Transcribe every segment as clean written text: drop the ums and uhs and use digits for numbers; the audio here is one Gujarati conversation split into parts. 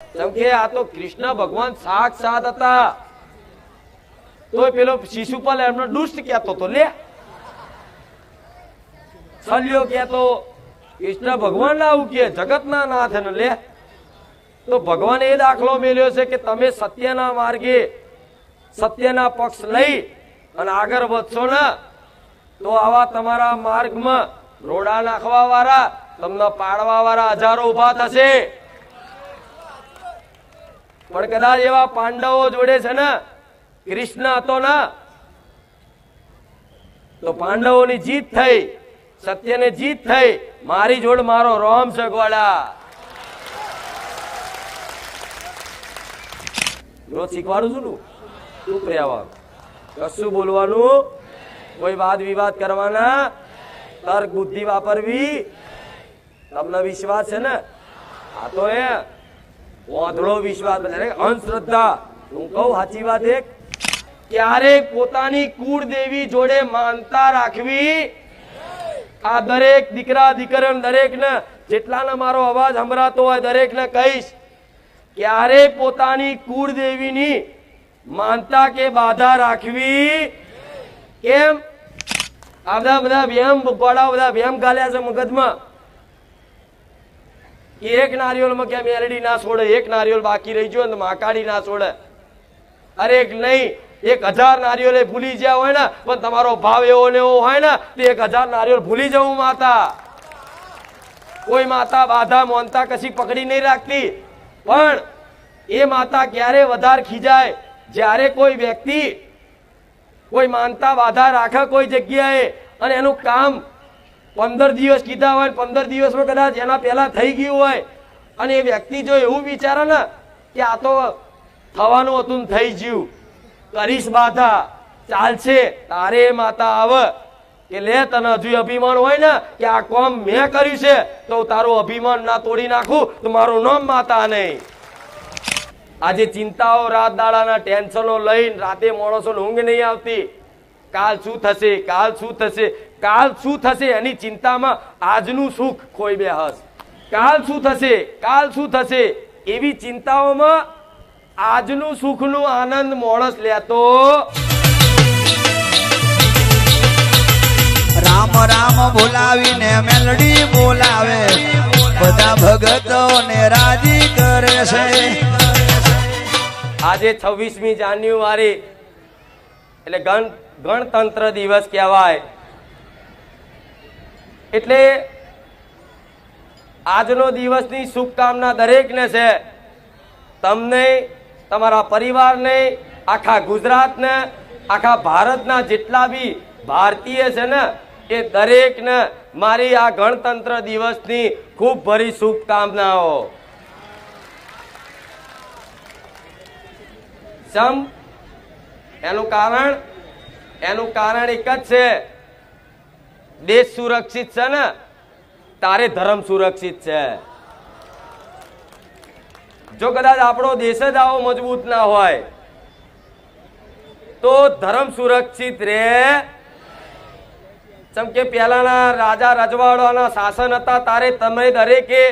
કેમ કે આ તો કૃષ્ણ ભગવાન સાક્ષાત હતા. તો પેલો શિશુપાલ એમનો દુષ્ટ કહેતો તો લે સલ્યો કહેતો કૃષ્ણ ભગવાન આવું કે જગતના નાથ ને લે. તો ભગવાને એ દાખલો મેલ્યો છે કે તમે સત્યના માર્ગે સત્યના પક્ષ લઈ અને આગળ વધશો ને તો આવા તમારા માર્ગમાં રોડા નાખવા વાળા તમને પાડવા વાળા હજારો ઉભા થશે. પણ કદાચ એવા પાંડવો જોડે છે ને કૃષ્ણ હતો ને તો પાંડવોની જીત થઈ, સત્યને જીત થઈ. મારી જોડ મારો રોમ છે ગોળા. રોજ શીખવાડું છું નું ચૂપ રહેવાનું, કશું બોલવાનું, કોઈ વાદ વિવાદ કરવાના, તર્ક બુદ્ધિ વાપરવી. તમને વિશ્વાસ છે ને? આ તો એ ઓંધળો વિશ્વાસ, અંધશ્રદ્ધા. હું કહું સાચી વાત, એક ક્યારેક પોતાની કુળદેવી જોડે માનતા રાખવી. આ દરેક દીકરા દીકરીઓ દરેક ને જેટલાને મારો અવાજ સંભળાતો હોય દરેક ને કહીશ, ક્યારેક પોતાની કુળદેવીની માનતા કે બાધા રાખવી. કેમ? આ બધા વ્યાયામ ગોળા બધા વ્યાયામ ગાલ્યા છે મગજમાં કે એક નારિયેળમાં કેમ મેલડી ના છોડે, એક નારિયેળ બાકી રહી ગયો ને માકાડી ના છોડે. અરે નહીં, 1000 નારિયેળ ભૂલી ગયા હોય ને પણ તમારો ભાવ એવો ને એવો હોય ને તો 1000 નારિયેળ ભૂલી જવું. માતા કોઈ માતા બાધા મોનતા કશી પકડી નહીં રાખતી, પણ એ માતા ક્યારે વધારે ખીજાય જ્યારે કોઈ વ્યક્તિ કોઈ માનતા બાધા રાખે કોઈ જગ્યાએ અને એનું કામ 15 દિવસ કીધા હોય, 15 દિવસમાં કદાચ એના પહેલા થઈ ગયું હોય અને એ વ્યક્તિ જો એવું વિચારે ને કે આ તો થવાનું હતું થઈ ગયું, કરીશ બાધા ચાલશે, તારે માતા આવે કે લે તને હજુ અભિમાન હોય ને કે આ કામ મેં કર્યું છે તો તારું અભિમાન ના તોડી નાખું તો મારું નામ માતા નહીં. આજે ચિંતાઓ રાત દાડાના ટેન્શનો લઈને રાતે માણસો ઊંઘ નહીં આવતી. કાલ શું થશે, કાલ શું થશે, કાલ શું થશે એની ચિંતામાં આજનું સુખ ખોઈ બેહસ. કાલ શું થશે, કાલ શું થશે એવી ચિંતાઓમાં આજનું સુખનું આનંદ માણસ લેતો. રામ રામ બોલાવીને મેલડી બોલાવે, બધા ભગતોને રાજી કરે છે. આજે 26મી જાન્યુઆરી એટલે ગણતંત્ર દિવસ કહેવાય. એટલે આજનો દિવસની શુભકામના દરેકને છે. તમને, તમારા પરિવારને, આખા ગુજરાતને, આખા ભારતના જેટલા બી ભારતીય છે ને એ દરેકને મારી આ ગણતંત્ર દિવસની ખૂબ ભરી શુભકામનાઓ. એનું કારણ એક જ છે, દેશ સુરક્ષિત છે ને તારે ધર્મ સુરક્ષિત છે. જો કદાચ આપણો દેશ જ આવો મજબૂત ના હોય તો ધર્મ સુરક્ષિત રહે. જેમ કે પહેલાના રાજા રજવાડાના શાસન હતા તારે તમે દરેકે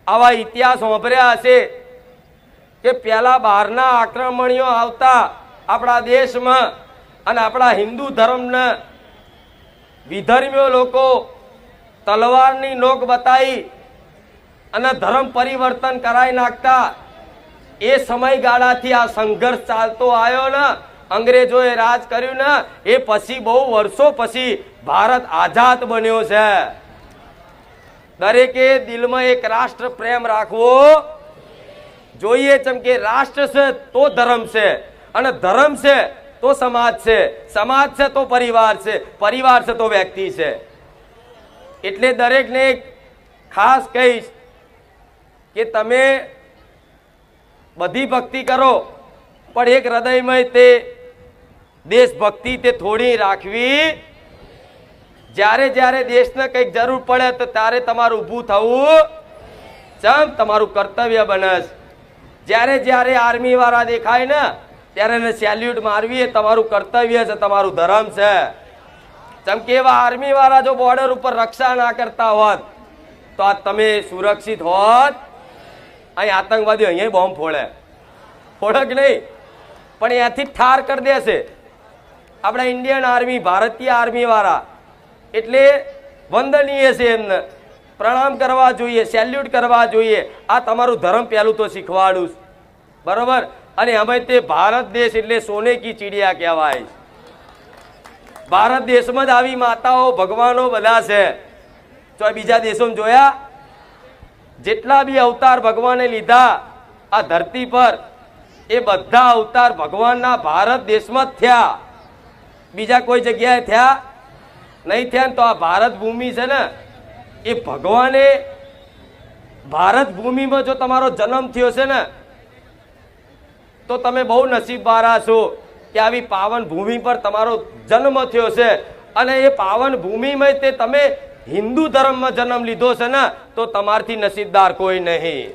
આવા ઇતિહાસ વાપર્યા હશે કે પહેલા બહારના આક્રમણીઓ આવતા આપણા દેશમાં અને આપણા હિન્દુ ધર્મના વિધર્મીઓ લોકો તલવારની નોક બતાવી અને ધર્મ પરિવર્તન કરાવી નાખતા. એ સમયગાળાથી આ સંઘર્ષ ચાલતો આવ્યો ને, અંગ્રેજોએ રાજ કર્યું ને એ પછી બહુ વર્ષો પછી ભારત આઝાદ બન્યો છે. દરેકે દિલમાં એક રાષ્ટ્ર પ્રેમ રાખવો જોઈએ. જેમ કે રાષ્ટ્ર છે તો ધર્મ છે અને ધર્મ છે તો સમાજ છે, સમાજ છે તો પરિવાર છે, પરિવાર છે તો વ્યક્તિ છે. એટલે દરેકને ખાસ કહીશ કે તમે બધી ભક્તિ કરો પણ એક હૃદયમાં તે દેશભક્તિ તે થોડી રાખવી. જ્યારે જ્યારે દેશને કંઈક જરૂર પડે તો ત્યારે તમારું ઊભું થવું ચમ તમારું કર્તવ્ય બને. જ્યારે જ્યારે આર્મી વાળા દેખાય ને ત્યારે એને સેલ્યુટ મારવી એ તમારું કર્તવ્ય છે, તમારું ધર્મ છે. જેમ કે એવા આર્મી વાળા જો બોર્ડર ઉપર રક્ષા ના કરતા હોત તો આ તમે સુરક્ષિત હોત અહીં આતંકવાદીઓ અહીંયા બોમ્બ ફોડે કે નહીં, પણ અહીંયાથી ઠાર કરી દેશે આપણા ઇન્ડિયન આર્મી, ભારતીય આર્મી વાળા. એટલે વંદનીય છે, એમને પ્રણામ કરવા જોઈએ, સેલ્યુટ કરવા જોઈએ. આ તમારું ધર્મ પહેલું તો શીખવાડું, બરોબર. અને અમે તે ભારત દેશ એટલે સોને કી ચીડિયા કહેવાય. ભારત દેશમાં જ આવી માતાઓ, ભગવાનો બધા છે. તો બીજા દેશોમાં જોયા? જેટલા બી અવતાર ભગવાને લીધા આ ધરતી પર, એ બધા અવતાર ભગવાનના ભારત દેશમાં જ થયા, બીજા કોઈ જગ્યાએ થયા નહીં થયા. તો આ ભારત ભૂમિ છે ને, એ ભગવાને ભારત ભૂમિમાં જો તમારો જન્મ થયો છે ને, તો તમે બહુ નસીબવાળા છો કે આવી પાવન ભૂમિ પર તમારો જન્મ થયો છે. અને એ પાવન ભૂમિમાં તે તમે હિન્દુ ધર્મમાં જન્મ લીધો છે ને, તો તમારથી નસીબદાર કોઈ નહીં.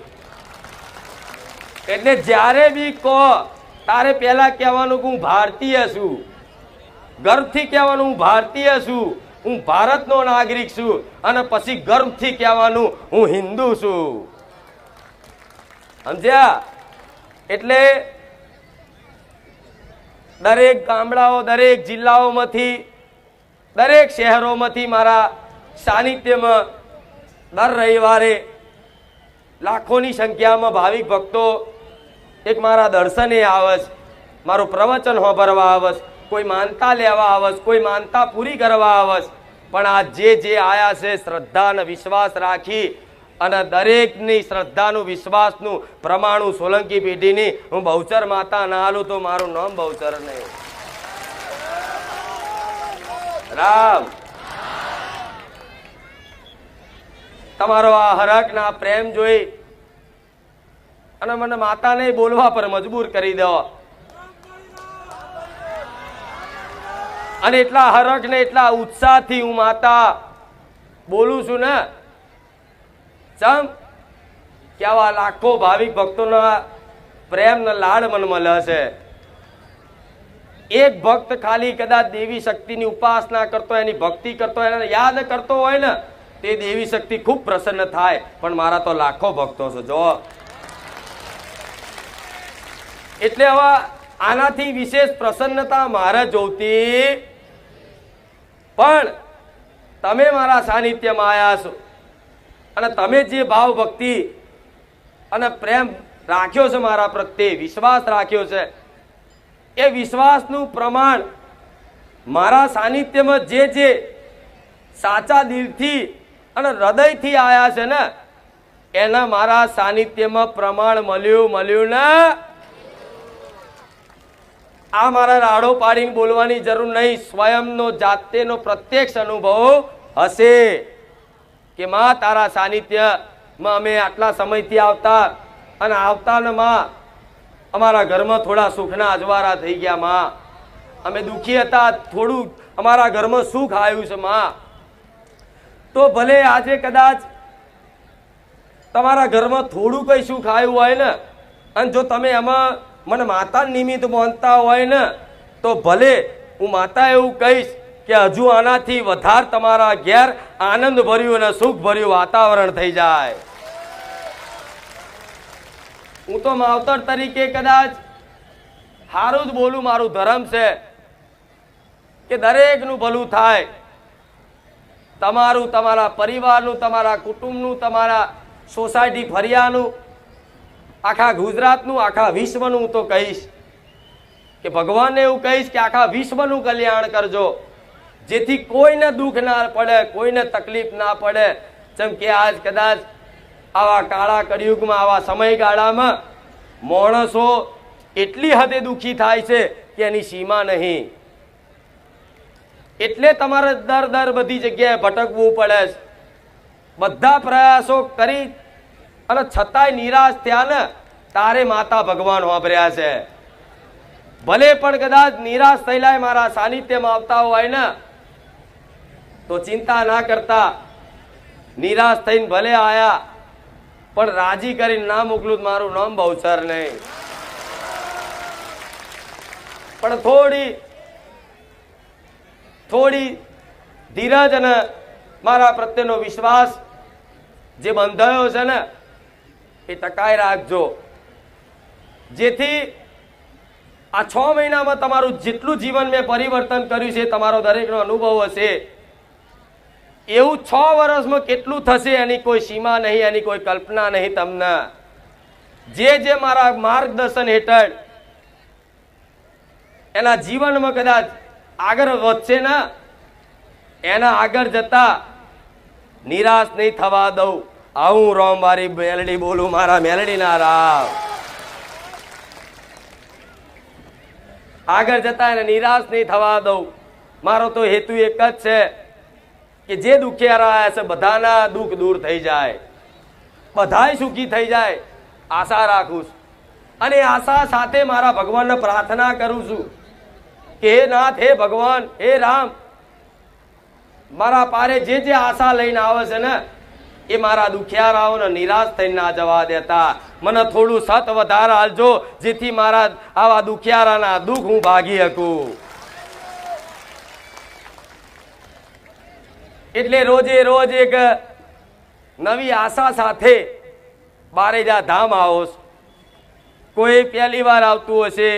એટલે જ્યારે બી કહો તારે પહેલા કહેવાનું કે હું ભારતીય છું, ગર્વથી કહેવાનું હું ભારતીય છું, હું ભારતનો નાગરિક છું, અને પછી ગર્વથી કહેવાનું હું હિન્દુ છું. સમજ્યા? એટલે દરેક ગામડાઓ, દરેક જિલ્લાઓમાંથી, દરેક શહેરોમાંથી મારા સાનિધ્યમાં દર રવિવારે લાખોની સંખ્યામાં ભાવિક ભક્તો એક મારા દર્શને આવે છે, મારું પ્રવચન સાંભળવા આવે છે, કોઈ માનતા લેવા આવે છે, કોઈ માનતા પૂરી કરવા આવે છે. પણ આ જે આયા છે શ્રદ્ધા અને વિશ્વાસ રાખી, અને દરેકની શ્રદ્ધાનું, વિશ્વાસનું પ્રમાણું સોલંકી પેઢીની હું બહુચર માતા ના હાલું તો મારું નામ બહુચર નહીં. રામ. તમારો આ હરખ ના પ્રેમ જોઈ અને મને માતાને બોલવા પર મજબૂર કરી દો. અને એટલા હરખ ને એટલા ઉત્સાહથી હું માતા બોલું છું ને, ચમ કે આવા લાખો ભાવિક ભક્તોના પ્રેમ ને લાડ મને મળે છે. એક ભક્ત ખાલી કદાચ દેવી શક્તિની ઉપાસના કરતો, એની ભક્તિ કરતો, એને યાદ કરતો હોય ને, તે દેવી શક્તિ ખૂબ પ્રસન્ન થાય. પણ મારા તો લાખો ભક્તો છે જો. એટલે હવે આનાથી વિશેષ પ્રસન્નતા મારે જોતી, પણ તમે મારા સાનિધ્યમાં આવ્યા છો અને તમે જે ભાવ, ભક્તિ અને પ્રેમ રાખ્યો છે મારા પ્રત્યે, વિશ્વાસ રાખ્યો છે, એ વિશ્વાસનું પ્રમાણ મારા સાનિધ્યમાં જે સાચા દિલથી અને હૃદયથી આયા છે ને, એના મારા સાનિધ્યમાં પ્રમાણ મળ્યું ને. આ મારા રાડો પાડીને બોલવાની જરૂર નહીં, સ્વયંનો જાતેનો પ્રત્યક્ષ અનુભવ હશે કે માં તારા સાનિધ્યમાં અમે આટલા સમયથી આવતા, અને આવતા ને માં અમારા ઘરમાં થોડા સુખના અજવાળા થઈ ગયા. માં અમે દુઃખી હતા, થોડું અમારા ઘરમાં સુખ આવ્યું છે માં. તો ભલે આજે કદાચ તમારા ઘરમાં થોડું કઈ સુખ આવ્યું હોય ને, અને જો તમે એમાં મને માતા નિમિત્ત માનતા હોય ને, તો ભલે હું માતા એવું કહીશ કે હજુ આનાથી વધારે તમારા ઘેર આનંદ ભર્યું અને સુખ ભર્યું વાતાવરણ થઈ જાય. હું તો માવતર તરીકે કદાચ સારું જ બોલું, મારું ધર્મ છે કે દરેકનું ભલું થાય, તમારું, તમારા પરિવારનું, તમારા કુટુંબનું, તમારા સોસાયટી ફરિયાનું, આખા ગુજરાતનું, આખા વિશ્વનું. હું તો કહીશ કે ભગવાનને એવું કહીશ કે આખા વિશ્વનું કલ્યાણ કરજો, જેથી કોઈને દુઃખ ના પડે, કોઈને તકલીફ ના પડે. જેમ કે આજ કદાચ આવા કાળા કળિયુગમાં, આવા સમયગાળામાં માણસો એટલી હદે દુઃખી થાય છે કે એની સીમા નહીં. એટલે તમારે દર બધી જગ્યાએ ભટકવું પડે છે. બધા પ્રયાસો કરી અને છતાંય નિરાશ થયા ને, તારે માતા ભગવાન વાપર્યા છે. ભલે પણ કદાચ નિરાશ થયેલા મારા સાનિધ્યમાં આવતા હોય ને, તો ચિંતા ના કરતા, નિરાશ થઈને ભલે આયા, પણ રાજી કરીને ના મોકલું મારું નામ બહુચર નહીં. પણ થોડી ધીરજ અને મારા પ્રત્યેનો વિશ્વાસ જે બંધાયો છે ને, એ ટકાઈ રાખજો, જેથી આ 6 મહિનામાં તમારું જેટલું જીવન મેં પરિવર્તન કર્યું છે તમારો દરેકનો અનુભવ હશે, એવું 6 વર્ષમાં કેટલું થશે એની કોઈ સીમા નહીં, એની કોઈ કલ્પના નહીં. તમને જે મારા માર્ગદર્શન હેઠળ એના જીવનમાં કદાચ આગળ વધશે ને, એના આગળ જતા નિરાશ નહીં થવા દઉં. આવું રોમવારી મેલડી બોલું, મારા મેલડીના રાવ. આગળ જતા એને નિરાશ નહીં થવા દઉં. મારો તો હેતુ એક જ છે કે જે દુખિયારા છે બધાના દુઃખ દૂર થઈ જાય, બધાય સુખી થઈ જાય, આશા રાખું છું. અને આશા સાથે મારા ભગવાનને પ્રાર્થના કરું છું કે હે નાથ, હે ભગવાન, હે રામ, મારા પારે જે આશા લઈને આવે છે ને એ મારા દુખિયારાઓને નિરાશ થઈને ના જવા દેતા. મને થોડું સત વધારે હાલજો, જેથી મારા આવા દુખિયારાના દુઃખ હું ભાગી શકું. એટલે રોજે રોજ એક નવી આશા સાથે બારેજા ધામ આવો. કોઈ પહેલી વાર આવતું હશે,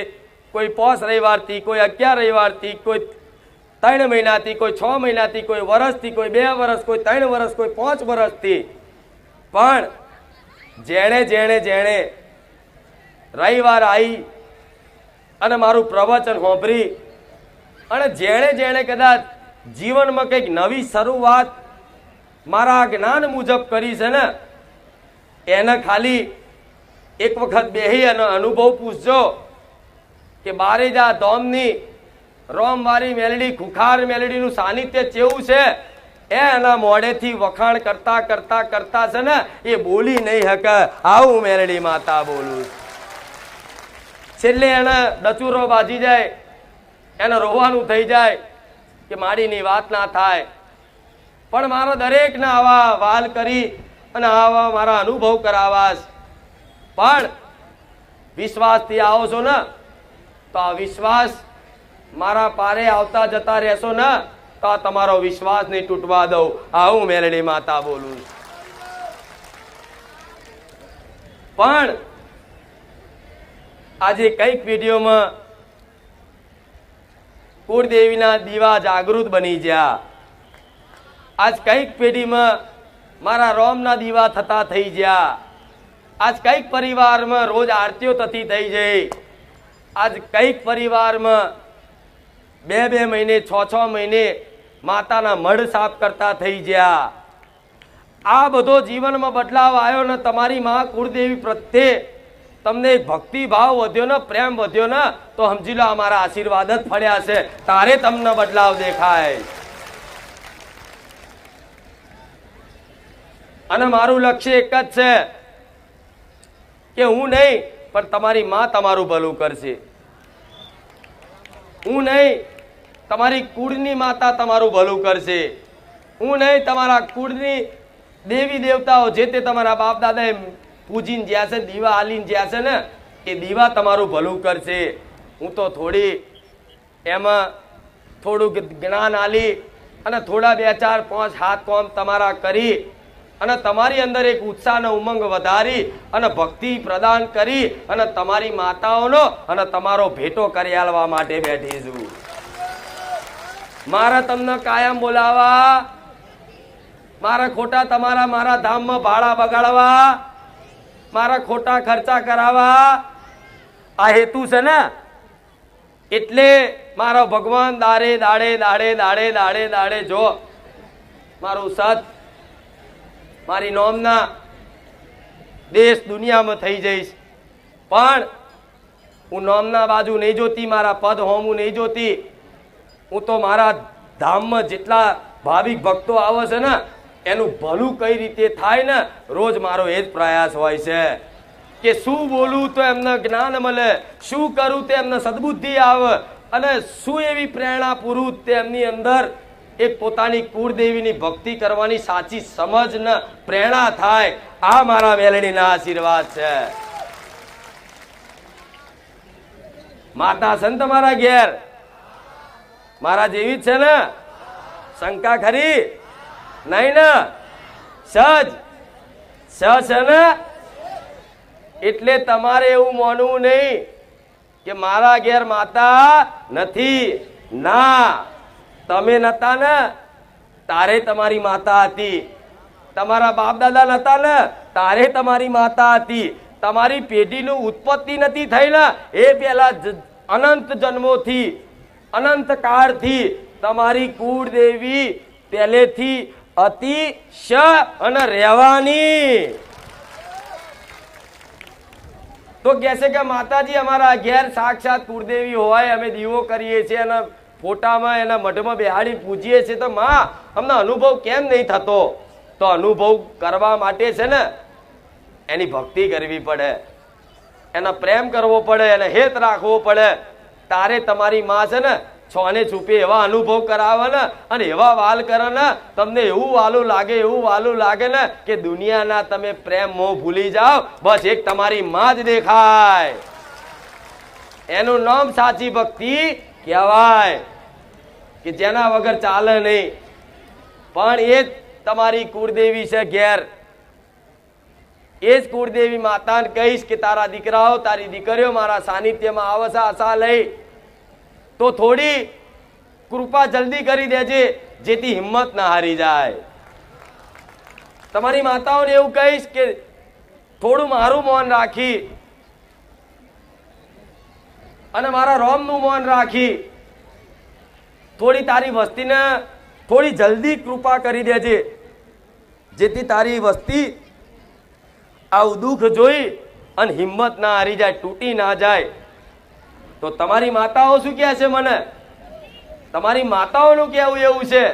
કોઈ 5 રવિવારથી, કોઈ 11 રવિવારથી, કોઈ 3 મહિનાથી, કોઈ 6 મહિનાથી, કોઈ વર્ષથી, કોઈ 2 વર્ષ, કોઈ 3 વર્ષ, કોઈ 5 વર્ષથી. પણ જેણે રવિવાર આવી અને મારું પ્રવચન સાંભળી અને જેણે કદાચ જીવનમાં કંઈક નવી શરૂઆત મારા જ્ઞાન મુજબ કરી છે ને, એને ખાલી એક વખત બેહી અને અનુભવ પૂછજો કે બારેજા ધામની રોમવારી મેલડી, ખુખાર મેલડીનું સાનિધ્ય કેવું છે. એના મોઢેથી વખાણ કરતા કરતા કરતા છે ને એ બોલી નહીં શકે. આવું મેલડી માતા બોલું. છેલ્લે એને ડચુરો બાજી જાય, એને રોવાનું થઈ જાય કે માડીની વાત ના થાય. પણ મારા દરેકને આવા વાલ કરી અને આવા મારા અનુભવ કરાવાસ. પણ વિશ્વાસથી આવો છો ને તો આ વિશ્વાસ મારા પારે આવતા જતા રહેશો ને તો આ તમારો વિશ્વાસ નહીં તૂટવા દઉં. આવું મેલડી માતા બોલું. પણ આજે કઈક વિડીયોમાં કુળદેવીના દીવા જાગૃત બની ગયા. આજ કઈક પેઢીમાં મારા રોમના દીવા થતા થઈ ગયા. આજ કઈક પરિવારમાં રોજ આરતીઓ થતી થઈ જઈ. આજ કઈક પરિવારમાં 2 મહિને, 6 મહિને માતાના મઢ સાફ કરતા થઈ ગયા. આ બધો જીવનમાં બદલાવ આવ્યો ને તમારી માં કુળદેવી પ્રત્યે તમને ભક્તિ ભાવ વધ્યો ને, પ્રેમ વધ્યો ને, તો સમજી લો અમારા આશીર્વાદ જ ફળ્યા છે. તારે તમને બદલાવ દેખાય. અને મારું લક્ષ્ય એક જ છે કે હું નહીં પણ તમારી માં તમારું ભલું કરશે. હું નહીં, તમારી કુળની માતા તમારું ભલું કરશે. હું નહીં, તમારા કુળની દેવી દેવતાઓ જે તે તમારા બાપ દાદાએ પૂજીને જ્યાં છે, દીવા આલીને જ્યાં છે ને, એ દીવા તમારું ભલું કરશે. હું તો થોડી એમાં થોડુંક જ્ઞાન આલી અને થોડા 2, 4, 5 હાથ કામ તમારા કરી અને તમારી અંદર એક ઉત્સાહ અને ઉમંગ વધારી અને ભક્તિ પ્રદાન કરી અને તમારી માતાઓનો અને તમારો ભેટો કરી આલવા માટે બેઠી છું. મારે તમને કાયમ બોલાવા, મારા ખોટા તમારા મારા ધામમાં ભાડા બગાડવા, મારા ખોટા ખર્ચા કરાવવા આ હેતુ છે ને. એટલે મારો ભગવાન દાડે દાડે દાડે દાડે દાડે દાડે જો મારું સત મારી નોમના દેશ દુનિયામાં થઈ જઈશ. પણ હું નોમના બાજુ નહીં જોતી, મારા પદ હોમું નહીં જોતી. હું તો મારા ધામમાં જેટલા ભાવિક ભક્તો આવે છે ને એનું ભલું કઈ રીતે થાય ને, રોજ મારો એ જ પ્રયાસ હોય છે કે શું બોલું તો એમને જ્ઞાન મળે, શું કરું તે એમને સદબુદ્ધિ આવે અને શું એવી પ્રેરણા પૂરું તેમની અંદર એક પોતાની કુળદેવીની ભક્તિ કરવાની સાચી સમજ ને પ્રેરણા થાય. આ મારા મેલડીના આશીર્વાદ છે. માતા છે ને તમારા ઘેર, મારા જેવી જ છે ને? શંકા ખરી નહીં ને? સજ છે ને? એટલે તમારે એવું માનવું નહીં કે મારા ઘેર માતા નથી. ના, તમે નતા ને તારે તમારી માતા હતી, તમારા બાપ દાદા નતા ને તારે તમારી માતા હતી. તમારી પેઢીનું ઉત્પત્તિ નથી થઈ ને એ પહેલા અનંત જન્મોથી અનંત કાળથી તમારી કુળદેવી પહેલેથી હતી અને રહેવાની. તો કહેશે કે માતાજી અમારા ઘેર સાક્ષાત કુળદેવી હોય, અમે દીવો કરીએ છીએ અને ફોટામાં એના મઢમાં બેહાડી પૂજીએ છીએ, તો માં અમને અનુભવ કેમ નહીં થતો? તો અનુભવ કરવા માટે છે ને એની ભક્તિ કરવી પડે, એનો પ્રેમ કરવો પડે, એને હેત રાખવો પડે. તારે તમારી માં છે ને છોને છૂપે એવા અનુભવ કરાવે ને અને એવા વાલ કરે ને, તમને એવું વાલું લાગે, એવું વાલું લાગે ને કે દુનિયાના તમે પ્રેમ મોહ ભૂલી જાઓ, બસ એક તમારી માં જ દેખાય. એનું નામ સાચી ભક્તિ કહેવાય, કે જેના વગર ચાલે નહીં. પણ એ જ તમારી કુળદેવી છે ઘેર. એ જ કુળદેવી માતાને કહીશ કે તારા દીકરાઓ તારી દીકરીઓ મારા સાનિધ્યમાં આવશે આશા લઈ, તો થોડી કૃપા જલ્દી કરી દેજે, જેથી હિંમત ના હારી જાય. તમારી માતાઓને એવું કહીશ કે થોડું મારું મૌન રાખી અને મારા રોમનું મૌન રાખી થોડી તારી વસ્તીને થોડી જલ્દી કૃપા કરી દેજે, જેથી તારી વસ્તી આવું દુઃખ જોઈ અને હિંમત ના હારી જાય, તૂટી ના જાય. તો તમારી માતાઓ શું કહે છે મને? તમારી માતાઓનું કહેવું એવું છે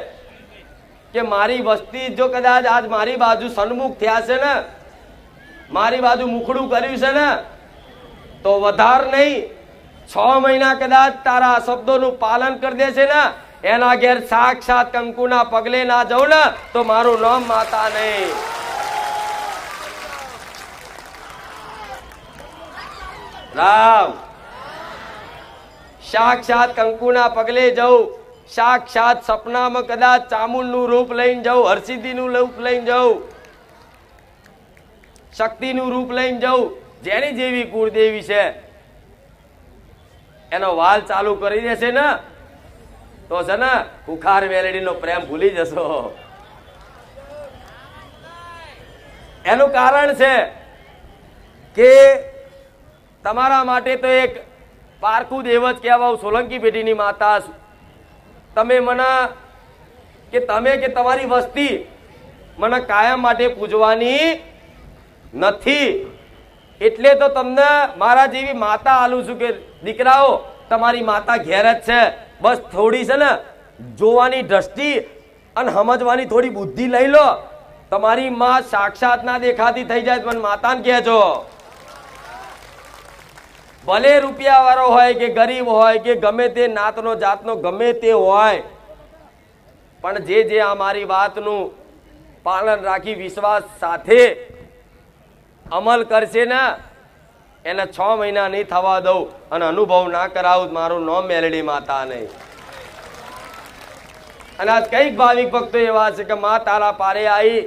કે મારી વસ્તી જો કદાચ આજ મારી બાજુ સન્મુખ થયા છે ને, મારી બાજુ મુખડું કર્યું છે ને, તો વધાર નહીં 6 મહિના કદાચ તારા શબ્દોનું પાલન કરી દે છે ને, એના ઘેર સાક્ષાત કંકુના પગલે ના જાઉં ને તો મારું નામ માતા નહીં. રામ, સાક્ષાત કંકુના પગલે જવું, સાક્ષાત સપનામાં કદાચ ચામુંડનું રૂપ લઈને જવું, હરસિદ્ધિનું રૂપ લઈને જવું, શક્તિનું રૂપ લઈને જવું, જેની જેવી કુળદેવી છે એનો વાલ ચાલુ કરી દેશે ને તો છે ને કુખાર મેલડીનો પ્રેમ ભૂલી જશો. એનું કારણ છે કે તમારા માટે તો એક પારકું દેવ જ કહેવાય, સોલંકી પેઢીની માતા. તમે મને કે તમે કે તમારી વસ્તી મને કાયમ માટે પૂજવાની નથી, એટલે તો તમને મારા જેવી માતા આલું છું કે દીકરાઓ તમારી માતા ઘેર જ છે, બસ થોડી છે ને જોવાની દ્રષ્ટિ અને સમજવાની થોડી બુદ્ધિ લઈ લો. તમારી માં સાક્ષાત ના દેખાતી થઈ જાય મને માતાને કહેજો. ભલે રૂપિયા વાળો હોય કે ગરીબ હોય કે ગમે તે નાતનો જાતનો ગમે તે હોય, પણ જે આ મારી વાતનું પાલન રાખી વિશ્વાસ સાથે અમલ કરશે ને એને 6 મહિના નહીં થવા દઉં અને અનુભવ ના કરાવું મારું નામ મેલડી માતા નહીં. અને આજ કઈક ભાવિક ભક્તો એવા છે કે માં તારા પારે આવી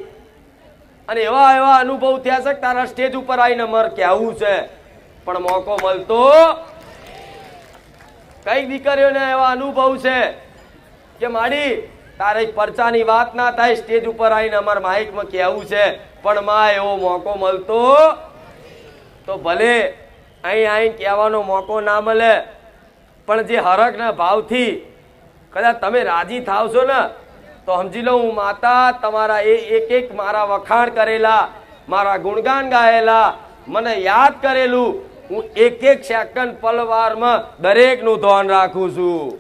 અને એવા એવા અનુભવ થયા છે કે તારા સ્ટેજ ઉપર આવીને મારે કહેવું છે પણ મોકો મળતો. કઈક દીકરીઓને એવા અનુભવ છે કે માડી તારે પરચાની વાત ના થાય, સ્ટેજ ઉપર આવીને અમારા માઇકમાં કહેવું છે પણ માં એવો મોકો મળતો. તો ભલે અહીં આવીને કહેવાનો મોકો ના મળે, પણ જે હરખના ભાવથી કદાચ તમે રાજી થાવશો ને તો સમજી લો હું માતા તમારા એ એક મારા વખાણ કરેલા, મારા ગુણગાન ગાયેલા, મને યાદ કરેલું હું એક સેકન્ડ પલવારમાં દરેકનું ધ્યાન રાખું છું.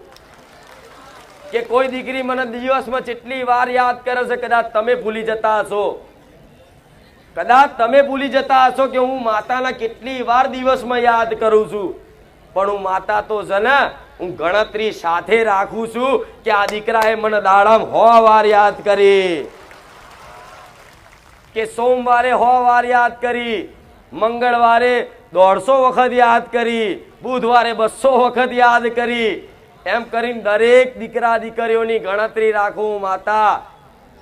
કે કોઈ દીકરી મને દિવસમાં કેટલી વાર યાદ કરે છે કદાચ તમે ભૂલી જતા હશો, કદાચ તમે ભૂલી જતા હશો કે હું માતાના કેટલી વાર દિવસમાં યાદ કરું છું, પણ હું માતા તો છે ને હું ગણતરી સાથે રાખું છું કે આ દીકરાએ મને દાડામાં 100 વાર યાદ કરી, કે સોમવારે 100 વાર યાદ કરી, મંગળવારે 150 વખત યાદ કરી, બુધવારે 200 વખત યાદ કરી. એમ કરીને દરેક દીકરા દીકરીઓની ગણતરી રાખું માતા.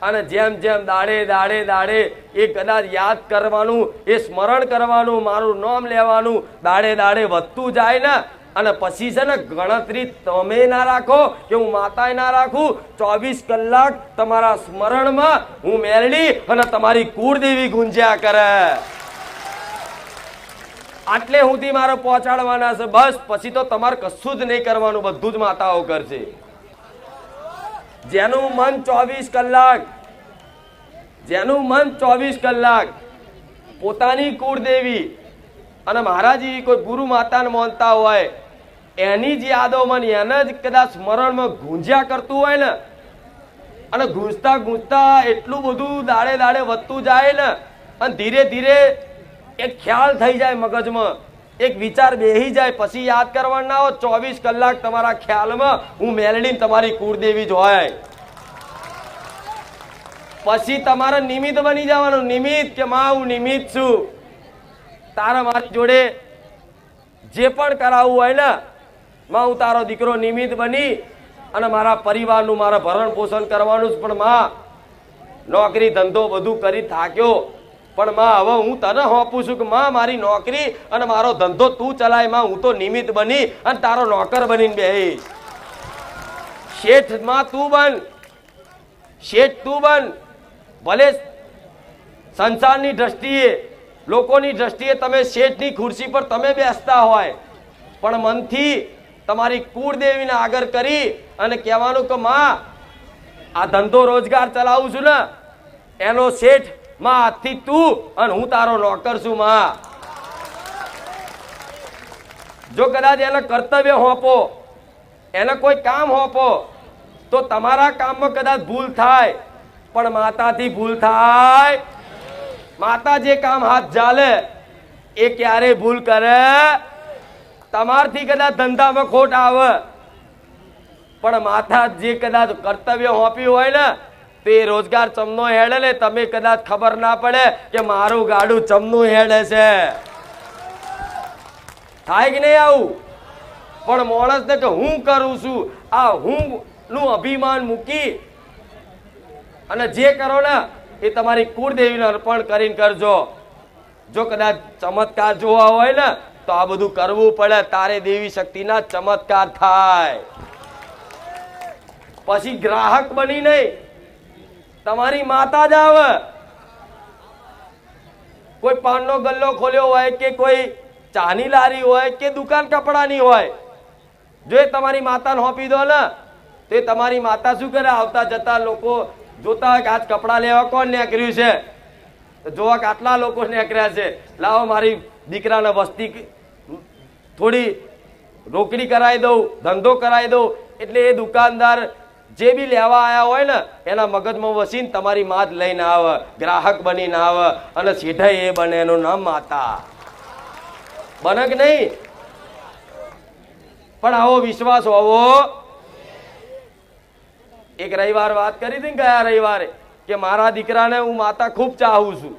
અને જેમ જેમ દાડે દાડે દાડે એ કદાચ યાદ કરવાનું, એ સ્મરણ કરવાનું, મારું નામ લેવાનું દાડે દાડે વધતું જાય ને, અને પછી છે ને ગણતરી તમે ના રાખો કે હું માતાએ ના રાખું, 24 કલાક તમારા સ્મરણમાં હું મેલડી અને તમારી કુળદેવી ગુંજ્યા કરે. આટલે સુધી મારે પહોંચાડવાના છે, બસ. પછી તો તમારે કશું જ નહીં કરવાનું, બધું જ માતાઓ કરશે. જેનું મન 24 કલાક, જેનું મન 24 કલાક પોતાની કુળદેવી અને મહારાજી કોઈ ગુરુ માતાને માનતા હોય, એની જ યાદોમાં એને જ કદાચ સ્મરણમાં ગુંજ્યા કરતું હોય ને, અને ગુંજતા ગુંજતા એટલું બધું દાડે દાડે વધતું જાય ને, અને ધીરે ધીરે એક ખ્યાલ થઈ જાય મગજમાં, એક વિચાર બેહી જાય, પછી યાદ કરવાના ના હો. 24 કલાક તમારા ખ્યાલમાં હું મેલડી તમારી કુળદેવી જ હોય. પછી તમારે નિમિત્ત બની જવાનું, નિમિત્ત કે માં હું નિમિત્ત છું, તારા મારી જોડે જે પણ કરાવવું હોય ને માં હું તારો દીકરો નિમિત્ત બની અને મારા પરિવારનું મારા ભરણ પોષણ કરવાનું જ. પણ માં નોકરી ધંધો બધું કરી થાક્યો, પણ માં હવે હું તને સોંપું છું કે માં મારી નોકરી અને મારો ધંધો તું ચલાય. માં હું તો નિમિત્ત બની અને તારો નોકર બનીને બેહીશ. શેઠ માં તું બન, શેઠ તું બન. ભલે સંસારની દ્રષ્ટિએ, લોકોની દ્રષ્ટિએ તમે શેઠની ખુરશી પર તમે બેસતા હોય, પણ મનથી તમારી કુળદેવીને આગળ કરી અને કહેવાનું કે માં આ ધંધો રોજગાર ચલાવું છું ને, એનો શેઠ માં આજથી તું અને હું તારો નોકર છું. માં જો કદાચ એને કર્તવ્ય હોપો, એને કોઈ કામ હોપો, તો તમારા કામમાં કદાચ ભૂલ થાય, પણ માતાથી ભૂલ થાય. માતા જે કામ હાથ ઝાલે એ ક્યારે ભૂલ કરે? તમારથી કદાચ ધંધામાં ખોટ આવે, પણ માતા જે કદાચ કર્તવ્ય હોપ્યું હોય ને, તે રોજગાર ચમનો હેડે ને, તમે કદાચ ખબર ના પડે કે મારું ગાડું ચમનું હેડે છે. થાય કે નહીં આવું? પણ માણસને કે હું કરું છું, આ હું નું અભિમાન મૂકી અને જે કરો ને એ તમારી કુળદેવીને અર્પણ કરીને કરજો. જો કદાચ ચમત્કાર જોવા હોય ને તો આ બધું કરવું પડે, તારે દેવી શક્તિના ચમત્કાર થાય. પછી ગ્રાહક બની નહીં, તમારી માતા જ આવે. કોઈ પાનનો ગલ્લો ખોલ્યો હોય કે કોઈ ચાની લારી હોય કે દુકાન કપડાની હોય, જો એ તમારી માતાને સોંપી દો ને, તો એ તમારી માતા શું કરે? આવતા જતા લોકો જોતા હોય કે આજ કપડા લેવા કોણ નીકળ્યું છે, જોવા કે આટલા લોકો નીકળ્યા છે, લાવો મારી દીકરાને વસ્તી થોડી રોકડી કરાવી દઉં, ધંધો કરાવી દઉં. એટલે એ દુકાનદાર જે બી લેવા આવ્યા હોય ને એના મગજમાં વસીને તમારી માત લઈને આવે, ગ્રાહક બનીને આવે, અને સીધાઈ એ બને, એનું નામ માતા બને કે નહીં? પણ આવો વિશ્વાસ હોવો. એક રવિવાર વાત કરી હતી ને, ગયા રવિવારે, કે મારા દીકરાને હું માતા ખૂબ ચાહું છું,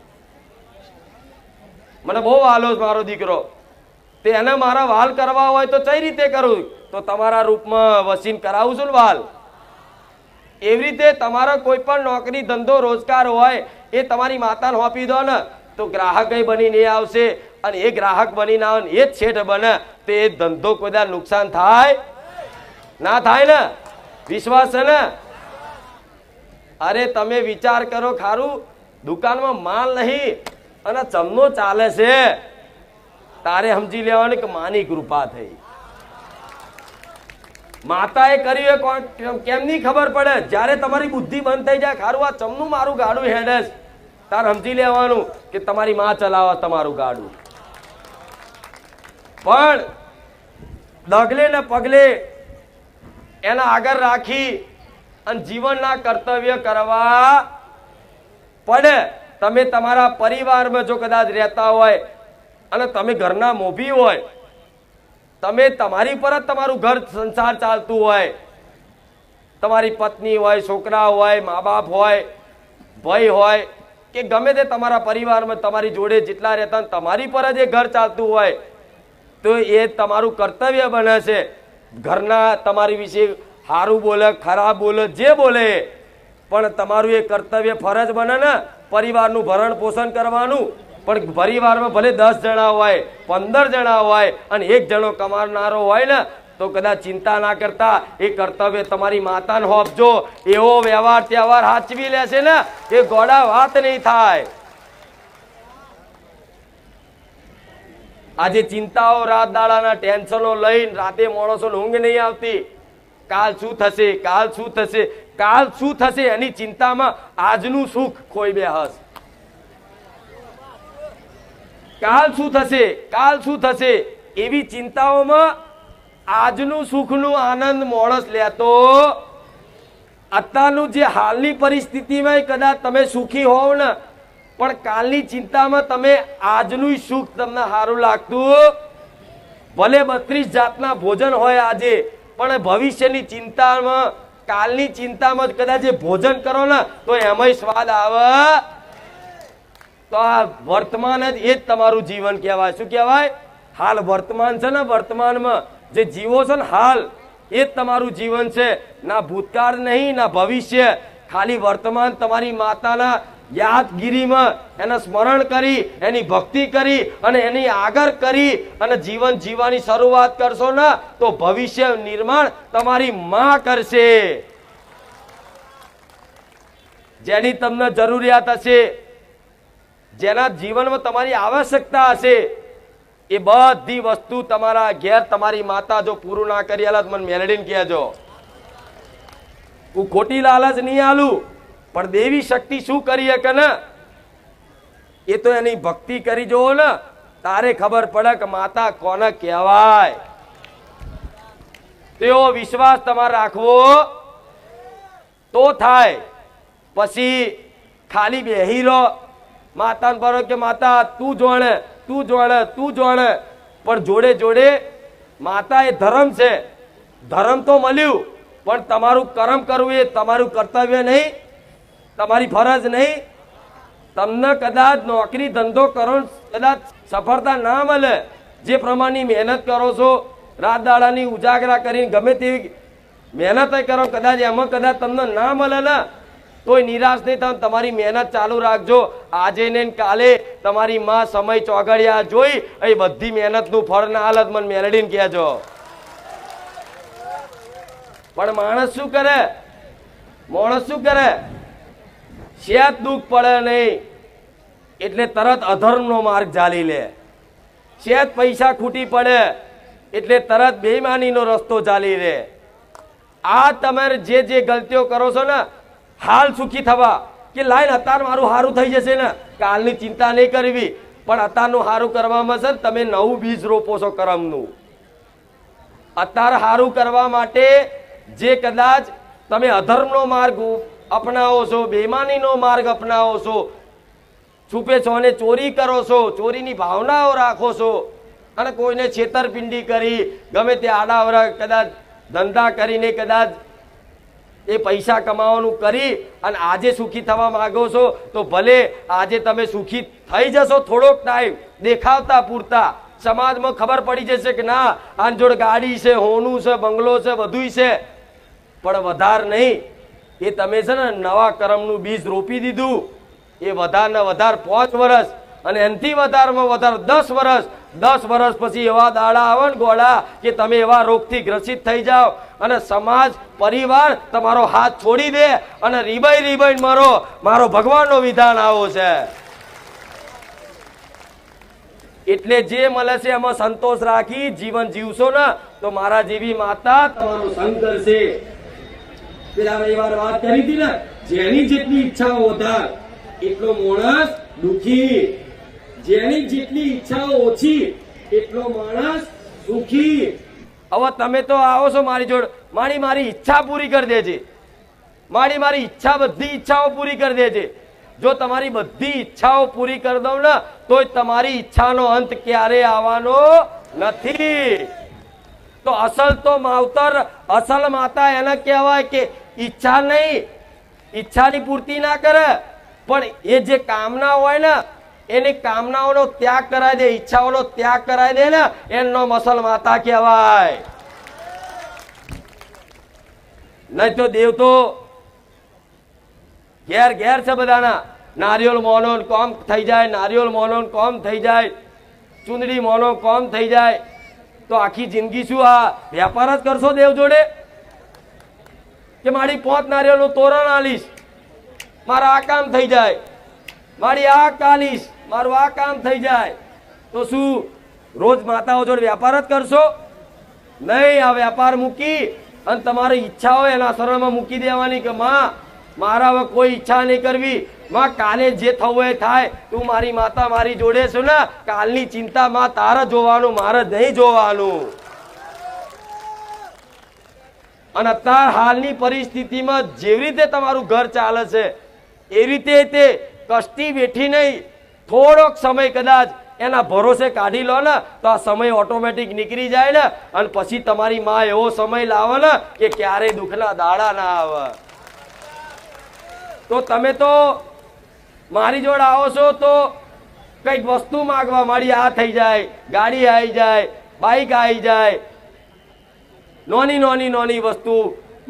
મને બહુ વાલો મારો દીકરો, તે એને મારા વાલ કરવા હોય તો કઈ રીતે કરું? તો તમારા રૂપમાં વસીને કરાવું છું ને વાલ. એવી રીતે તમારા કોઈ પણ નોકરી ધંધો રોજગાર હોય એ તમારી માતાને સોંપી દો ને, તો ગ્રાહક બનીને આવશે, અને એ ગ્રાહક બનીને આવે ને એ જ શેઠ બને, તો એ ધંધો કોઈ નુકસાન થાય ના થાય ને? વિશ્વાસ છે ને? અરે તમે વિચાર કરો ખારું, દુકાનમાં માલ નહીં અને ચમનો ચાલે છે, તારે સમજી લેવાનું કે માની કૃપા થઈ. માતાએ કર્યું કેમની ખબર પડે? જ્યારે તમારી બુદ્ધિ બંધ થઈ જાય, ખારું આ ચમનું મારું ગાડું હેડે, તાર સમજી લેવાનું કે તમારી માં ચલાવે તમારું ગાડું. પણ ડગલે ને પગલે એના આગળ રાખી અને જીવનના કર્તવ્ય કરવા પડે. તમે તમારા પરિવારમાં જો કદાચ રહેતા હોય અને તમે ઘરના મોભી હોય, તમે તમારી પર જ તમારું ઘર સંસાર ચાલતું હોય, તમારી પત્ની હોય, છોકરા હોય, મા બાપ હોય, ભાઈ હોય કે ગમે તે તમારા પરિવારમાં તમારી જોડે જેટલા રહેતા તમારી પર જ એ ઘર ચાલતું હોય, તો એ તમારું કર્તવ્ય બને છે. ઘરના તમારી વિશે સારું બોલે, ખરાબ બોલે, જે બોલે, પણ તમારું એ કર્તવ્ય ફરજ બને ને પરિવારનું ભરણ પોષણ કરવાનું. પણ પરિવારમાં ભલે 10 જણા હોય 15 જણા હોય અને 1 જણો કમાનારો હોય ને તો કદાચ ચિંતા ના કરતા એ કર્તવ્ય તમારી માતાને હોપજો. એવો વ્યવહાર તહેવાર સાચવી લેશે ને એ ગોડા વાત નહીં થાય. આજે ચિંતાઓ રાત દાડાના ટેન્શનો લઈને રાતે માણસો ઊંઘ નહીં આવતી. કાલ શું થશે, કાલ શું થશે, કાલ શું થશે એની ચિંતામાં આજનું સુખ ખોઈ બેહસ. કાલ શું થશે, કાલ શું થશે એવી ચિંતાઓમાં આજનું સુખનું આનંદ માણસ લેતો. અત્યારનું જે હાલની પરિસ્થિતિમાં કદાચ તમે સુખી હોવ ને પણ કાલની ચિંતામાં તમે આજનું સુખ તમને સારું લાગતું. ભલે 32 જાતના ભોજન હોય આજે પણ ભવિષ્યની ચિંતામાં કાલની ચિંતામાં કદાચ જે ભોજન કરો ને તો એમાંય સ્વાદ આવે. તો આ વર્તમાન જ એ જ તમારું જીવન કહેવાય. શું કહેવાય? હાલ વર્તમાન છે ને, વર્તમાનમાં જે જીવો છો ને હાલ એ જ તમારું જીવન છે. ના ભૂતકાળ નહીં ના ભવિષ્ય, ખાલી વર્તમાન તમારી માતાના યાદગીરીમાં એના સ્મરણ કરી એની ભક્તિ કરી અને એની આગળ કરી અને જીવન જીવવાની શરૂઆત કરશો ને તો ભવિષ્ય નિર્માણ તમારી માં કરશે. જેની તમને જરૂરિયાત હશે, જેના જીવનમાં તમારી આવશ્યકતા હશે એ બધી વસ્તુ તમારા ઘેર તમારી માતા જો પૂરું ના કરી આલે મને મેલડીને કહેજો. હું ખોટી લાલચ નહીં આલું પણ દેવી શક્તિ શું કરી શકે ને એ તો એની ભક્તિ કરી જોવો ને તારે ખબર પડે કે માતા કોને કહેવાય. તેવો વિશ્વાસ તમારે રાખવો તો થાય. પછી ખાલી બેહી રહો માતાને પર કે માતા તું જોણે તું જોણે તું જોણે, પણ જોડે જોડે માતા એ ધર્મ છે. ધર્મ તો મળ્યું પણ તમારું કર્મ કરવું એ તમારું કર્તવ્ય નહીં, તમારી ફરજ નહીં. તમને કદાચ નોકરી ધંધો કરો કદાચ સફળતા ના મળે, જે પ્રમાણની મહેનત કરો છો રાત દાડાની ઉજાગરા કરીને ગમે તેવી મહેનત કરો કદાચ એમાં કદાચ તમને ના મળે ને તોય નિરાશ નહીં થાવ. તમારી મહેનત ચાલુ રાખજો. આજે ને કાલે તમારી માં સમય ચોગડિયા જોઈ એ બધી મહેનતનું ફળ ના હાલત મને મેલડીને કહેજો. પણ માણસ શું કરે, માણસ શું કરે, શેત દુઃખ પડે નહીં એટલે તરત અધર્મનો માર્ગ ઝાલી લે. શેત પૈસા ખૂટી પડે એટલે તરત બેઈમાનીનો રસ્તો ઝાલી લે. આ તમે જે જે ગલતીઓ કરો છો ને હાલ સુખી થવા કે લાઈન અત્યારે મારું સારું થઈ જશે ને કાલની ચિંતા નહીં કરવી, પણ અત્યારનું સારું કરવામાં છે તમે નવું બીજ રોપો છો કર્મનું. અત્યારે સારું કરવા માટે જે કદાચ તમે અધર્મનો માર્ગ અપનાવો છો, બેઈમાનીનો માર્ગ અપનાવો છો, છુપે છો અને ચોરી કરો છો, ચોરીની ભાવનાઓ રાખો છો અને કોઈને છેતરપિંડી કરી ગમે તે આડાવડા કદાચ ધંધા કરીને કદાચ એ પૈસા કમાવાનું કરી અને આજે સુખી થવા માંગો છો તો ભલે આજે તમે સુખી થઈ જશો થોડોક ટાઈમ દેખાવતા પૂરતા. સમાજમાં ખબર પડી જશે કે ના આની જોડે ગાડી છે, હોનું છે, બંગલો છે, બધુંય છે, પણ વધાર નહીં. એ તમે છે ને નવા કર્મનું બીજ રોપી દીધું. એ વધારે ને વધારે 5 વર્ષ અને એનાથી વધારમાં વધારે 10 વર્ષ, 10 વર્ષ પછી એવા દાડા આવે ને ગોળા કે તમે એવા રોગથી ગ્રસિત થઈ જાઓ અને સમાજ પરિવાર તમારો હાથ છોડી દે અને રીબાઈ રીબાઈ મરો. મારો ભગવાનનો વિધાન આવો છે. એટલે જે મળે છે એમાં સંતોષ રાખી જીવન જીવશો ને તો મારા જેવી માતા તમારો સંગ કરશે. પેલા રવિવાર વાત કરી હતી ને જેની જેટલી ઈચ્છાઓ વધારે એટલો માણસ દુખી, જેની જેટલી ઈચ્છાઓ ઓછી એટલો માણસ સુખી. હવે તમે તો આવો છો મારી જોડે મારી ઈચ્છા પૂરી કરી દેજે, મારી ઈચ્છા બધી ઈચ્છાઓ પૂરી કરી દેજે. જો તમારી બધી ઈચ્છાઓ પૂરી કરી દઉં ને તો તમારી ઈચ્છાનો અંત ક્યારે આવવાનો નથી. તો અસલ તો માવતર અસલ માતા એને કહેવાય કે ઈચ્છા નહીં, ઈચ્છાની પૂર્તિ ના કરે પણ એ જે કામના હોય ને એની કામનાઓનો ત્યાગ કરાવી દે, ઈચ્છાઓનો ત્યાગ કરાવી દે ને એનો અસલ માતા કહેવાય. નહીં તો દેવ તો ઘેર ઘેર છે બધાના. નારિયેળ મોનો કોમ થઈ જાય, નારિયેળ મોનો કોમ થઈ જાય, ચૂંદડી મોનો કોમ થઈ જાય, તો આખી જિંદગી શું આ વેપાર જ કરશો દેવ જોડે? કે મારી 5 નારિયેળનું તોરણ આલીશ, મારા આ કામ થઈ જાય, મારી આ કાલીશ, મારું આ કામ થઈ જાય, તો શું રોજ માતાઓ જોડે વેપાર જ કરશો? નહીં. આ વેપાર મૂકી અને તમારી ઈચ્છા હોય એના શરણમાં મૂકી દેવાની કે માં મારા હવે કોઈ ઈચ્છા નહીં કરવી, માં કાલે જે થવું હોય થાય, તું મારી માતા મારી જોડે છે ને, કાલની ચિંતા માં તારે જોવાનું, મારે નહીં જોવાનું. અને અત્યાર હાલની પરિસ્થિતિમાં જેવી રીતે તમારું ઘર ચાલે છે એ રીતે તે કષ્ટી વેઠી નહીં, થોડોક સમય કદાચ એના ભરોસે કાઢી લો ને તો આ સમય ઓટોમેટિક નીકળી જાય ને, અને પછી તમારી માં એવો સમય લાવે ને કે ક્યારેય દુઃખના દાડા ના આવે. તો તમે તો મારી જોડે આવો છો તો કઈક વસ્તુ માગવા મારી આ થઈ જાય, ગાડી આવી જાય, બાઈક આવી જાય, નોની નોની નોની વસ્તુ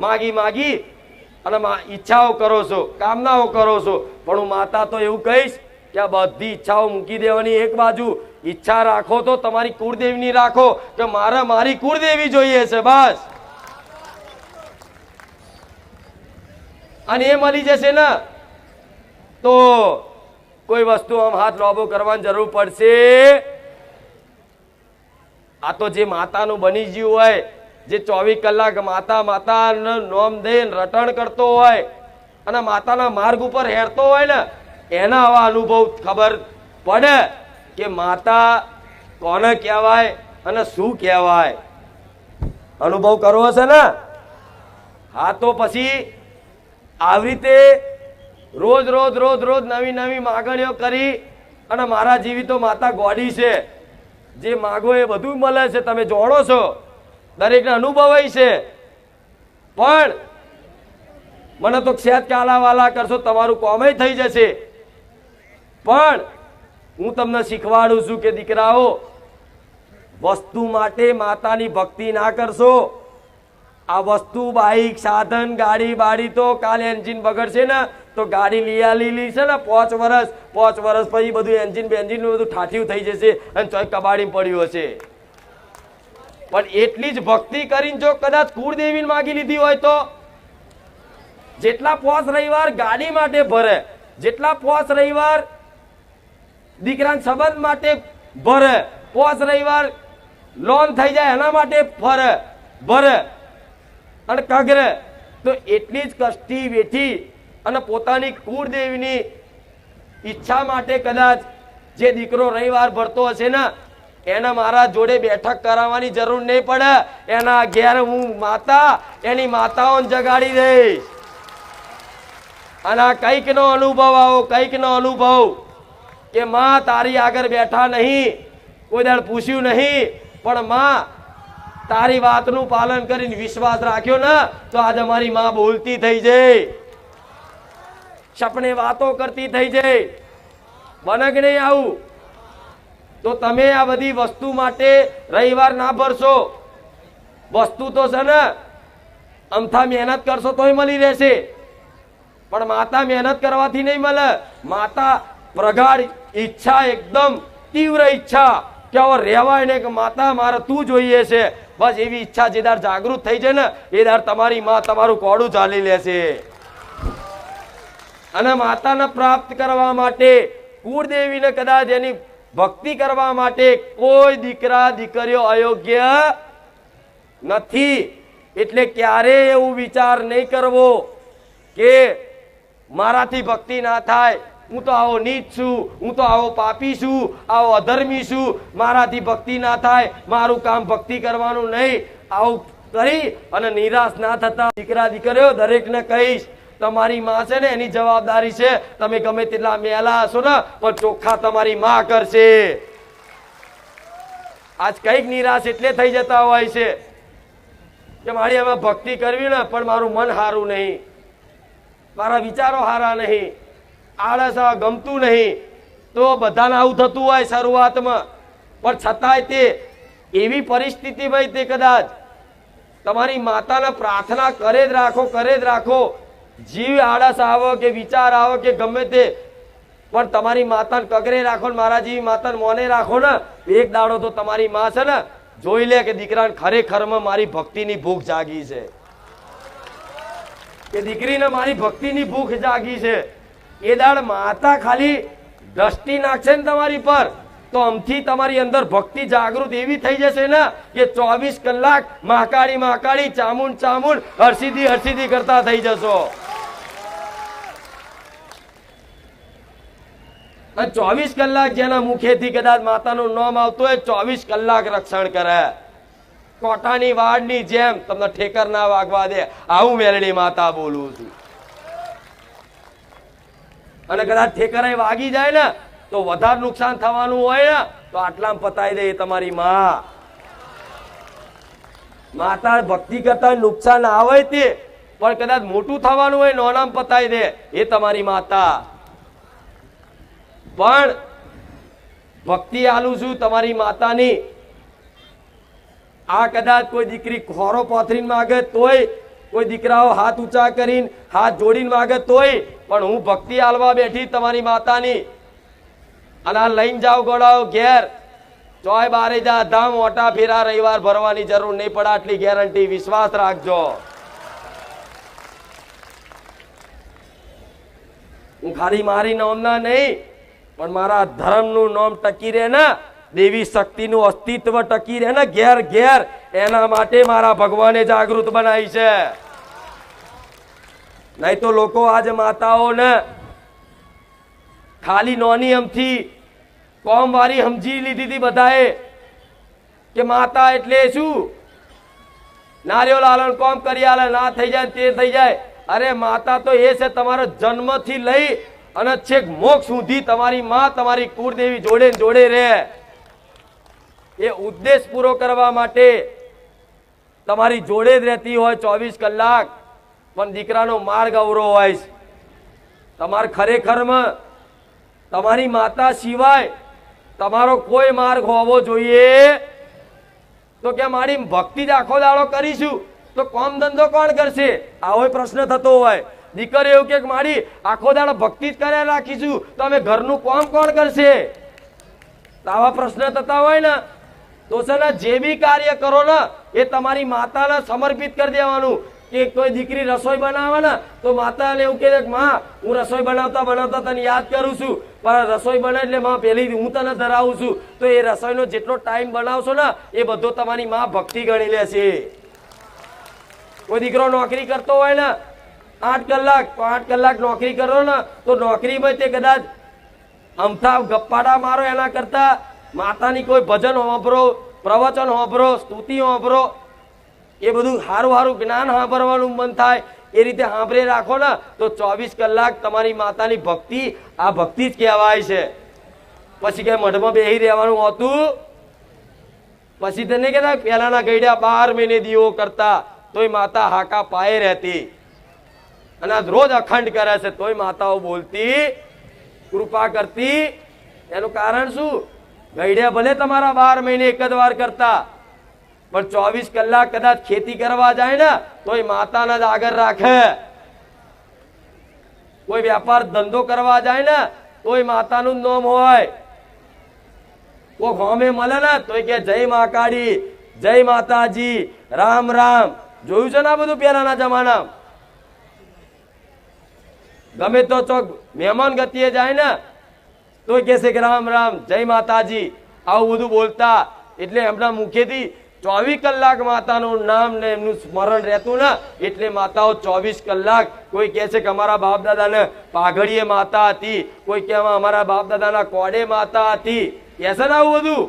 માગી માગી અને ઈચ્છાઓ કરો છો, કામનાઓ કરો છો. પણ હું માતા તો એવું કહીશ કે આ બધી ઈચ્છાઓ મૂકી દેવાની એક બાજુ. ઈચ્છા રાખો તો તમારી કુળદેવીની રાખો કે મારે મારી કુળદેવી જોઈએ છે બસ, અને એ મળી જશે ને તો કોઈ વસ્તુ આમ હાથ લોબો કરવાની જરૂર પડશે. આ તો જે માતાનું બની ગયું હોય, જે 24 કલાક માતા માતા નોમ દઈને રટણ કરતો હોય અને માતાના માર્ગ ઉપર હેરતો હોય ને, એના આવા અનુભવ ખબર પડે કે માતા કોને કહેવાય અને શું કહેવાય. અનુભવ કરવો હશે ને? હા, તો પછી આવી રીતે રોજ રોજ રોજ રોજ નવી નવી માગણીઓ કરી અને મારા જેવી તો માતા ગોડી છે, જે માગો એ બધું મળે છે, તમે જાણો છો, દરેકને અનુભવ છે. પણ મને તો ક્ષેત કાલાવાલા કરશો તમારું કોમે થઈ જશે. પણ હું તમને શીખવાડું છું કે દીકરાઓ, વસ્તુ માટે માતાની ભક્તિ ના કરશો. આ વસ્તુ બાઈક સાધન ગાડી બાડી તો કાલે એન્જિન બગડશે ને તો ગાડી લીલી છે ને 5 વર્ષ પછી બધું એન્જિન બધું ઠાઠિયું થઈ જશે અને ચોય કબાડી પડ્યું હશે. પણ એટલી જ ભક્તિ કરીને જો કદાચ કુળદેવીને માગી લીધી હોય તો જેટલા 5 રવિવાર ગાડી માટે ભરે, જેટલા 5 રવિવાર દીકરાના સંબંધ માટે ભરે, 5 રવિવાર લોન થઈ જાય એના માટે ભરે અને કગરે, તો એટલી જ કષ્ટી વેઠી અને પોતાની કુળદેવીની ઈચ્છા માટે કદાચ જે દીકરો રવિવાર ભરતો હશે ને એને મારા જોડે બેઠક કરાવવાની જરૂર નહીં પડે. એના ઘેર હું માતા એની માતાઓને જગાડી દઈશ. અને કઈક નો અનુભવ આવો, કઈક નો અનુભવ કે માં તારી આગળ બેઠા નહીં, કોઈ દાડ પૂછ્યું નહીં, પણ માં તારી વાતનું પાલન કરીને વિશ્વાસ રાખ્યો ને તો આજે અમારી માં બોલતી થઈ જાય, સપને વાતો કરતી થઈ જાય. બને કે નહીં આવું? તો તમે આ બધી વસ્તુ માટે રવિવાર ના ભરશો. વસ્તુ તો છે ને અમથા મહેનત કરશો તોય મળી રહેશે, પણ માતા મહેનત કરવાથી નહીં મળે. માતા પ્રગાઢ ઈચ્છા, એકદમ તીવ્ર ઈચ્છા કે હવે રહેવાય ને કે માતા મારે તું જોઈએ છે, બસ એવી ઈચ્છા જે દાર જાગૃત થઈ જાય ને એ દાર તમારી માં તમારું કોડું ચાલી લેશે. અને માતાને પ્રાપ્ત કરવા માટે, કુળદેવીને કદાચ એની ભક્તિ કરવા માટે કોઈ દીકરા દીકરીઓ અયોગ્ય નથી. એટલે ક્યારેય એવું વિચાર નહીં કરવો કે મારાથી ભક્તિ ના થાય, હું તો આવો નીચ છું, હું તો આવો પાપી છું, આવો અધર્મી છું, મારાથી ભક્તિ ના થાય, મારું કામ ભક્તિ કરવાનું નહીં. આવું કરી અને નિરાશ ના થતા દીકરા દીકરીઓ દરેકને કહીશ, તમારી માં છે ને એની જવાબદારી છે, તમે ગમે તેટલા મેલા હશો ને પણ ચોખ્ખા તમારી માં કરશે. આજ કઈક નિરાશ એટલે થઈ જતા હોય છે કે મારી આમાં ભક્તિ કરવી ને પણ મારું મન સારું નહીં, મારા વિચારો સારા નહીં, આળસ ગમતું નહીં. તો બધાને આવું થતું હોય શરૂઆતમાં, પણ છતાંય તે એવી પરિસ્થિતિમાં તે કદાચ તમારી માતાને પ્રાર્થના કરે જ રાખો જીવ આળસ આવો કે વિચાર આવો કે ગમે તે, પણ તમારી માતાને કગરે રાખો ને મારા જેવી માતાને મોને રાખો ને, એક દાડો તો તમારી માં છે ને જોઈ લે કે દીકરાને ખરેખરમાં મારી ભક્તિની ભૂખ જાગી છે, કે દીકરીને મારી ભક્તિની ભૂખ જાગી છે. એ દાડ માતા ખાલી દ્રષ્ટિ નાખશે ને તમારી પર, તો આમથી તમારી અંદર ભક્તિ જાગૃત એવી થઈ જશે ને કે 24 કલાક મહાકાળી મહાકાળી, ચામુંડ ચામુંડ, હરસિદ્ધિ હરસિદ્ધિ કરતા થઈ જશો. અને 24 કલાક જેના મુખેથી કદાચ માતાનું નામ આવતું હોય 24 કલાક રક્ષણ કરે. કોટાની વાડની જેમ તમને ઠેકર ના વાગવા દે, આવું મેલડી માતા બોલું છું. અને કદાચ ઠેકરે વાગી જાય ને તો વધારે નુકસાન થવાનું હોય ને તો આટલામાં પતાઈ દે તમારી માં. માતા ભક્તિ કરતા નુકસાન આવે તે, પણ કદાચ મોટું થવાનું હોય નોનામ પતાઈ દે એ તમારી માતા. પણ ભક્તિ આલું છું તમારી માતાની. આ કદાચ કોઈ દીકરી ખોરો પાથરીને માગે તોય, કોઈ દીકરાઓ હાથ ઊંચા કરીને હાથ જોડીને માગે તોય, પણ હું ભક્તિ આલવા બેઠી તમારી માતાની. અને આ લઈને જાઓ ગોળાઓ ઘેર, ચોય બારે જા ધામ ઓટા ફેરા, રવિવાર ભરવાની જરૂર નહીં પડે, આટલી ગેરંટી, વિશ્વાસ રાખજો. હું ખાલી મારી નામના નહીં પણ મારા ધર્મનું નામ ટકી રહે ને, દેવી શક્તિનું અસ્તિત્વ ટકી રહે ને ઘેર ઘેર, એના માટે મારા ભગવાને જાગૃત બનાવી છે. નહીં તો લોકો આજે માતાઓને ખાલી નોની અમથી કોમ વાળી સમજી લીધી હતી બધાએ કે માતા એટલે શું, નારિયેળ આલન કોમ કરી આલે, ના થઈ જાય તે થઈ જાય. અરે માતા તો એ છે તમારો જન્મથી લઈ અને છેક મોક્ષ સુધી તમારી માં તમારી કુળદેવી જોડે જોડે રહે. એ ઉદ્દેશ પૂરો કરવા માટે તમારી જોડે જ રહેતી હોય 24 કલાક. પણ દીકરાનો માર્ગ અવરો હોય છે. તમારે ખરેખરમાં તમારી માતા સિવાય તમારો કોઈ માર્ગ હોવો જોઈએ. તો કે મારી ભક્તિ જ આખો દાડો કરીશું તો કામ ધંધો કોણ કરશે, આવો પ્રશ્ન થતો હોય. દીકરી એવું કે મારી આખો દાડો ભક્તિ જ કર્યા રાખીશું તો અમે ઘરનું કામ કોણ કરશે, આવા પ્રશ્ન થતા હોય ને તો છે ને જે બી કાર્ય કરો ને એ તમારી માતાને સમર્પિત કરી દેવાનું. કે કોઈ દીકરી રસોઈ બનાવે ને તો માતાને એવું કહે કે માં હું રસોઈ બનાવતા બનાવતા તને યાદ કરું છું, પણ રસોઈ બને એટલે માં પેલી હું તને ધરાવું છું. તો એ રસોઈનો જેટલો ટાઈમ બનાવશો ને એ બધો તમારી માં ભક્તિ ગણી લેશે. કોઈ દીકરો નોકરી કરતો હોય ને 8 કલાક, તો 8 કલાક નોકરી કરો ને તો નોકરીમાં તે કદાચ અમથા ગપ્પાડા મારો એના કરતા માતાની કોઈ ભજન સાંભળો, પ્રવચન સાંભળો, સ્તુતિ સાંભળો, એ બધું સારું સારું જ્ઞાન સાંભળવાનું મન થાય એ રીતે સાંભળે રાખો ને તો 24 કલાક તમારી માતાની ભક્તિ આ ભક્તિ જ કહેવાય છે. પછી કે મઢમાં બેસી રહેવાનું હોતું, પછી તને કે પહેલાના ગઈડ્યા 12 મહિને દીવો કરતા તોય માતા હાકા પાયે રહેતી, અને રોજ અખંડ કરે છે તોય માતાઓ બોલતી, કૃપા કરતી. એનું કારણ શું, ગઈડ્યા ભલે તમારા 12 મહિને એક જ વાર કરતા, પણ 24 કલાક કદાચ ખેતી કરવા જાય ને તોય માતાને જ આગળ રાખે. કોઈ વેપાર ધંધો કરવા જાય ને તોય માતાનું જ નામ હોય. કોઈ હોમે મળે ને તોય કે જય મહાકાળી, જય માતાજી, રામ રામ. જોયું છે ને આ બધું પહેલાના જમાના. ગમે તો ચોક મહેમાન ગતિએ જાય ને તોય કહેશે કે રામ રામ, જય માતાજી, આવું બધું બોલતા. એટલે એમના મુખેથી 24 કલાક માતાનું નામ ને એમનું સ્મરણ રહેતું ને એટલે માતાઓ 24 કલાક. કોઈ કહે છે કે અમારા બાપ દાદાને પાઘડીએ માતા હતી, કોઈ કે અમારા બાપ દાદાના કોડે માતા હતી, કહે છે ને આવું બધું.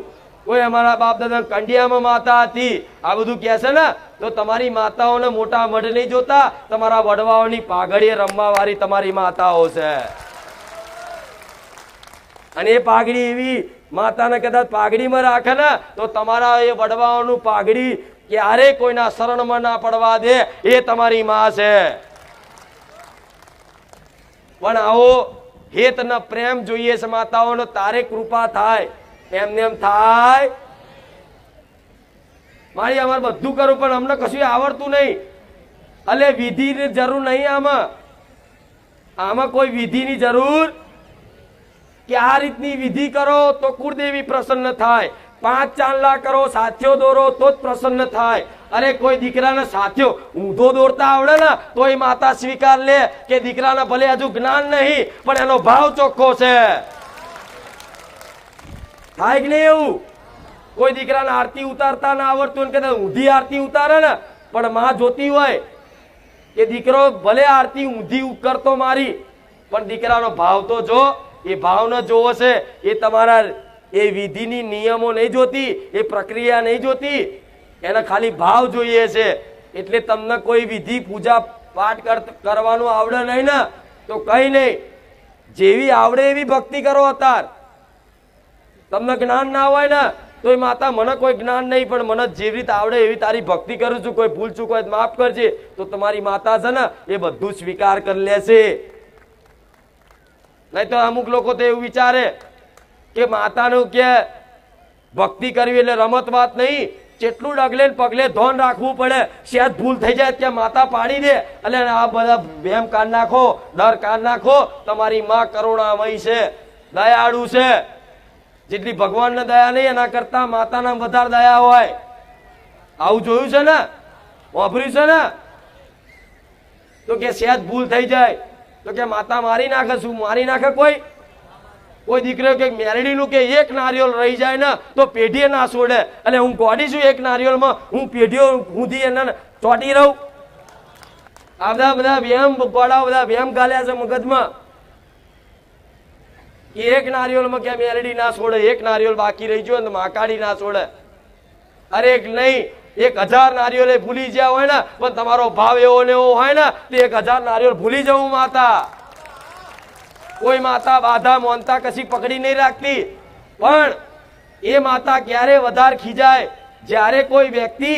કોઈ અમારા બાપ દાદા કંડિયામાં માતા હતી, આ બધું કહે છે ને. તો તમારી માતાઓને મોટા મઢ નહીં જોતા, તમારા વડવાઓની પાઘડીએ રમવા વાળી તમારી માતાઓ છે. અને એ પાઘડી એવી માતાને કદાચ પાઘડીમાં રાખે ને તો તમારા એ વડવાઓનું પાઘડી ક્યારે કોઈના શરણમાં ના પડવા દે, એ તમારી માં છે. પણ આવો હેત ને પ્રેમ જોઈએ છે માતાઓનો, તારે કૃપા થાય. એમને એમ થાય મારી અમારે બધું કરું પણ અમને કશું આવડતું નહીં. અલે વિધિની જરૂર નહીં, આમાં આમાં કોઈ વિધિની જરૂર કે આ રીતની વિધિ કરો તો કુળદેવી પ્રસન્ન થાય, 5 ચાંદલા કરો, સાથીઓ દોરો તો જ પ્રસન્ન થાય. અરે કોઈ દીકરાને સાથીઓ ઊંધો દોરતા આવડે ને તો એ માતા સ્વીકાર લે કે દીકરાને ભલે હજુ જ્ઞાન નહીં પણ એનો ભાવ ચોખ્ખો છે. થાય કે નહીં એવું? કોઈ દીકરાને આરતી ઉતારતા ના આવડતું ને કદાચ ઊંધી આરતી ઉતારે ને પણ માં જોતી હોય કે દીકરો ભલે આરતી ઊંધી કરતો મારી પણ દીકરાનો ભાવ તો જો. એ ભાવ ન જોવો છે. એ તમારા એ વિધિની નિયમો નહીં જોતી, એ પ્રક્રિયા નહીં જોતી, એને ખાલી ભાવ જોઈએ છે. એટલે તમને કોઈ વિધિ પૂજા પાઠ કરવાનું આવડે નહીં ને તો કઈ નહીં, જેવી આવડે એવી ભક્તિ કરો. અત્યારે તમને જ્ઞાન ના હોય ને તો એ માતા મને કોઈ જ્ઞાન નહીં પણ મને જેવી રીતે આવડે એવી તારી ભક્તિ કરું છું, કોઈ ભૂલ ચૂક હોય તો માફ કરજે, તો તમારી માતા છે ને એ બધું સ્વીકાર કરી લેશે. નહીં તો અમુક લોકો તો એવું વિચારે કે માતાનું કે ભક્તિ કરવી એટલે રમત વાત નહીં, જેટલું ડગલે ને પગલે ધોન રાખવું પડે. શેજ ભૂલ થઈ જાય ત્યાં માતા પાડી દે એટલે આ બધા વહેમ કાઢ નાખો, ડર કાઢ નાખો. તમારી માં કરુણામય છે, દયાળુ છે. જેટલી ભગવાનને દયા નહીં એના કરતા માતાના વધારે દયા હોય. આવું જોયું છે ને, વાપર્યું છે ને? તો કે શેજ ભૂલ થઈ જાય તો કે માતા મારી નાખે. શું મારી નાખે? કોઈ દીકરો કે મેરડીનું કે એક નારિયેળ રહી જાય ને તો પેઢીએ ના છોડે. અને હું ગોડી છું એક નારિયેળમાં, હું પેઢીઓ ઊંધી એને ચોટી રહું? આ બધા વ્યાયામ ગોળા બધા વ્યાયામ ગાલ્યા છે મગજમાં કે એક નારિયેળમાં કે મેરડી ના છોડે, એક નારિયેળ બાકી રહી ગયો ને માકાડી ના છોડે. અરે નહીં, 1000 નારિયેળ ભૂલી ગયા હોય ને પણ તમારો ભાવ એવો ને એવો હોય ને તો 1000 નારિયેળ ભૂલી જવું. માતા કોઈ માતા બાધા મોનતા કશી પકડી નહીં રાખતી, પણ એ માતા ક્યારે વધારે ખીજાય જ્યારે કોઈ વ્યક્તિ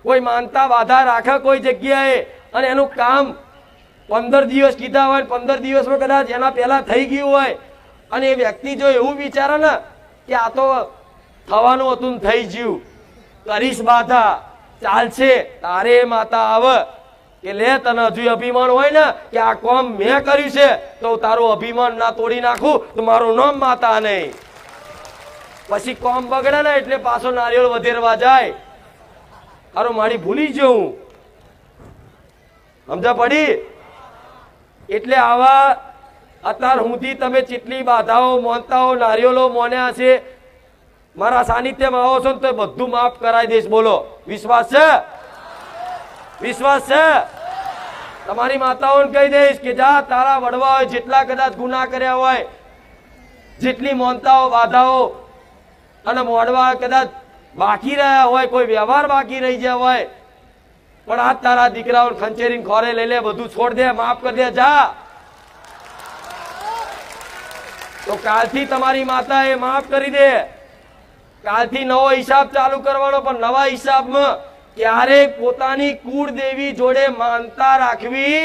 કોઈ માનતા બાધા રાખે કોઈ જગ્યાએ અને એનું કામ 15 દિવસ કીધા હોય, 15 દિવસમાં કદાચ એના પહેલા થઈ ગયું હોય અને એ વ્યક્તિ જો એવું વિચારે ને કે આ તો થવાનું હતું ને થઈ ગયું, કરીશ બાધા ચાલશે, તારે માતા આવે કે લે તને હજુ અભિમાન હોય ને કે આ કામ મેં કર્યું છે તો તારું અભિમાન ના તોડી નાખું તો મારું નામ માતા નહીં. પછી કામ બગડે ને એટલે પાછો નારિયેળ વધેરવા જાય. અરે મારી ભૂલી જવું, સમજા પડી? એટલે આવા અત્યાર સુધી તમે જેટલી બાધાઓ મોનતાઓ નારિયેળો મોન્યા છે, મારા સાનિધ્યમાં આવો છો ને તો બધું માફ કરાવી દઈશ. બોલો, વિશ્વાસ છે? વિશ્વાસ છે? તમારી માતાઓને કહી દઈશ કે જા તારા વડવા હોય જેટલા કદાચ ગુના કર્યા હોય, જેટલી મોનતાઓ બાધાઓ અને મોડવા કદાચ બાકી રહ્યા હોય, કોઈ વ્યવહાર બાકી રહી ગયા હોય, પણ આ તારા દીકરાઓ ખંચેરીને ખોરે લઈ લે, બધું છોડ દે, માફ કરી દે, જા. તો કાલથી તમારી માતા એ માફ કરી દે. કાલથી નવો હિસાબ ચાલુ કરવાનો, પણ નવા હિસાબમાં ક્યારેક પોતાની કુળદેવી જોડે માનતા રાખવી.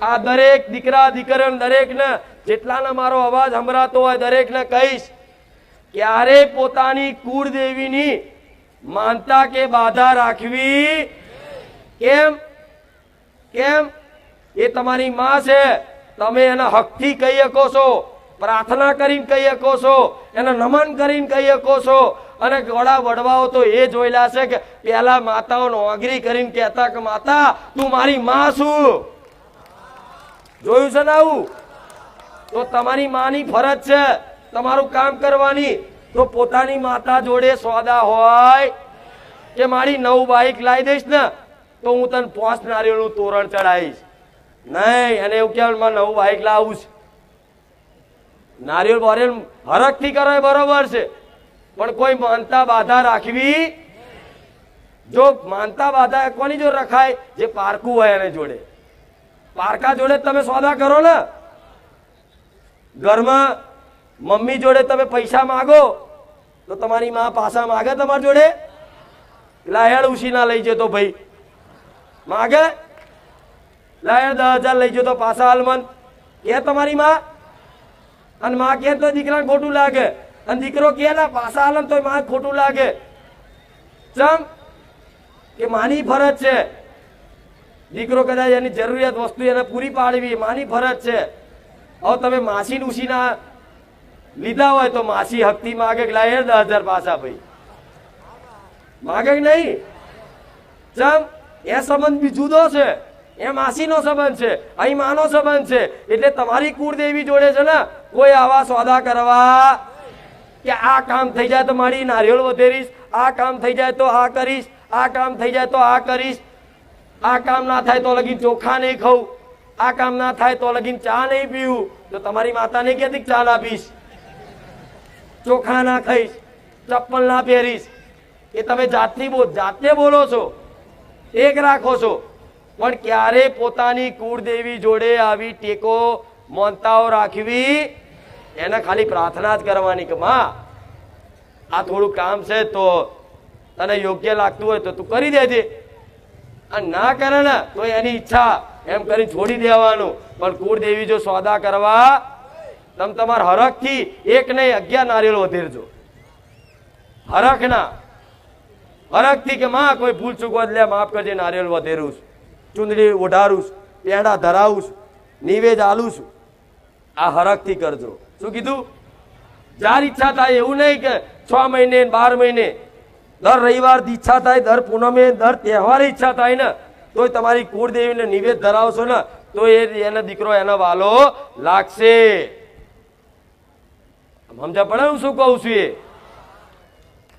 આ દરેક દીકરા દીકરીઓ દરેકને જેટલાને મારો અવાજ સંભળાતો હોય દરેકને કહીશ, ક્યારે પોતાની કુળદેવીની માનતા કે બાધા રાખવી. કેમ? કેમ? એ તમારી માં છે, તમે એના હકથી કહી શકો છો, પ્રાર્થના કરીને કહી શકો છો, એને નમન કરીને કહી શકો છો. અને ઘોડા વડવાઓ તો એ જોયેલા છે કે પેલા માતાઓને ઓગરી કરીને કહેતા કે માતા તું મારી માં છું. જોયું છે ને આવું? તો તમારી માની ફરજ છે તમારું કામ કરવાની. તો પોતાની માતા જોડે સોદા હોય કે મારી નવું બાઈક લાવી દઈશ ને તો હું તને 5 નારિયેળનું તોરણ ચડાવીશ. નહીં, અને એવું કહેવાય મારે નવું બાઈક લાવું છે. નારિયેળ બોરેલ હરખથી કરે બરોબર છે, પણ કોઈ માનતા બાધા રાખવી. જો માનતા બાધા કોની જોડે રખાય? જે પારકું હોય એને જોડે. પારકા જોડે તમે સોદા કરો ને. ઘરમાં મમ્મી જોડે તમે પૈસા માગો તો તમારી માં પાછા માગે તમારી જોડે? લાયડ ઉશીના લઈ જતો ભાઈ માગે? લાયડ 10,000 લઈ જતો પાછા હાલમન કે તમારી માં? અને માં કે તો દીકરાને ખોટું લાગે, અને દીકરો કે ના પાછા હાલમ તો માં ખોટું લાગે. ચમ કે માની ફરજ છે દીકરો કદાચ એની જરૂરિયાત વસ્તુ એને પૂરી પાડવી માની ફરજ છે. હવે તમે માસી ઉસીના લીધા હોય તો માસી હકતી માગે કે લાય 10,000 પાછા ભાઈ માગે કે નહીં? ચમ એ સંબંધ બી જુદો છે, એ માસીનો સંબંધ છે, અહીં માનો સંબંધ છે. એટલે તમારી કુળદેવી જોડે છે ને કોઈ આવા સોદા કરવા કે આ કામ થઈ જાય તો મારી નારિયેળ વધેરીશ, આ કામ થઈ જાય તો આ કરીશ, આ કામ થઈ જાય તો આ કરીશ, આ કામ ના થાય તો લગીન ચોખા નહીં ખાઉં, આ કામ ના થાય તો લગીન ચા નહીં પીવું. તો તમારી માતા નહીં કહેતી ચા ના પીશ, ચોખા ના ખાઈશ, ચપ્પલ ના પહેરીશ. એ તમે જાતે બોલો છો, એક રાખો છો. પણ ક્યારે પોતાની કુળદેવી જોડે આવી ટેકો મોનતાઓ રાખવી, એને ખાલી પ્રાર્થના જ કરવાની કે માં આ થોડું કામ છે તો તને યોગ્ય લાગતું હોય તો તું કરી દેજે, અને ના કરે ને તો એની ઈચ્છા એમ કરી છોડી દેવાનું. પણ કુળદેવી જો સોદા કરવા તમે તમારા હરખથી 1 નહીં 11 નારિયેળ વધેરજો. હરખથી કે માં કોઈ ભૂલ ચૂક હોય લે માફ કરજે, નારિયેળ વધેરું છું, ચુંદડી ઓઢારું છું, પેંડા ધરાવું છું, નિવેદ આલું છું. આ હરખથી કરજો. શું કીધું? જાર ઈચ્છા થાય એવું નહીં કે 6 મહિને 12 મહિને દર રવિવાર ઈચ્છા થાય, દર પૂનમે દર તહેવારે ઈચ્છા થાય ને તોય તમારી કુળદેવીને નિવેદ ધરાવશો ને તો એનો દીકરો એનો વાલો લાગશે. સમજા પડે હું શું કહું છું? એ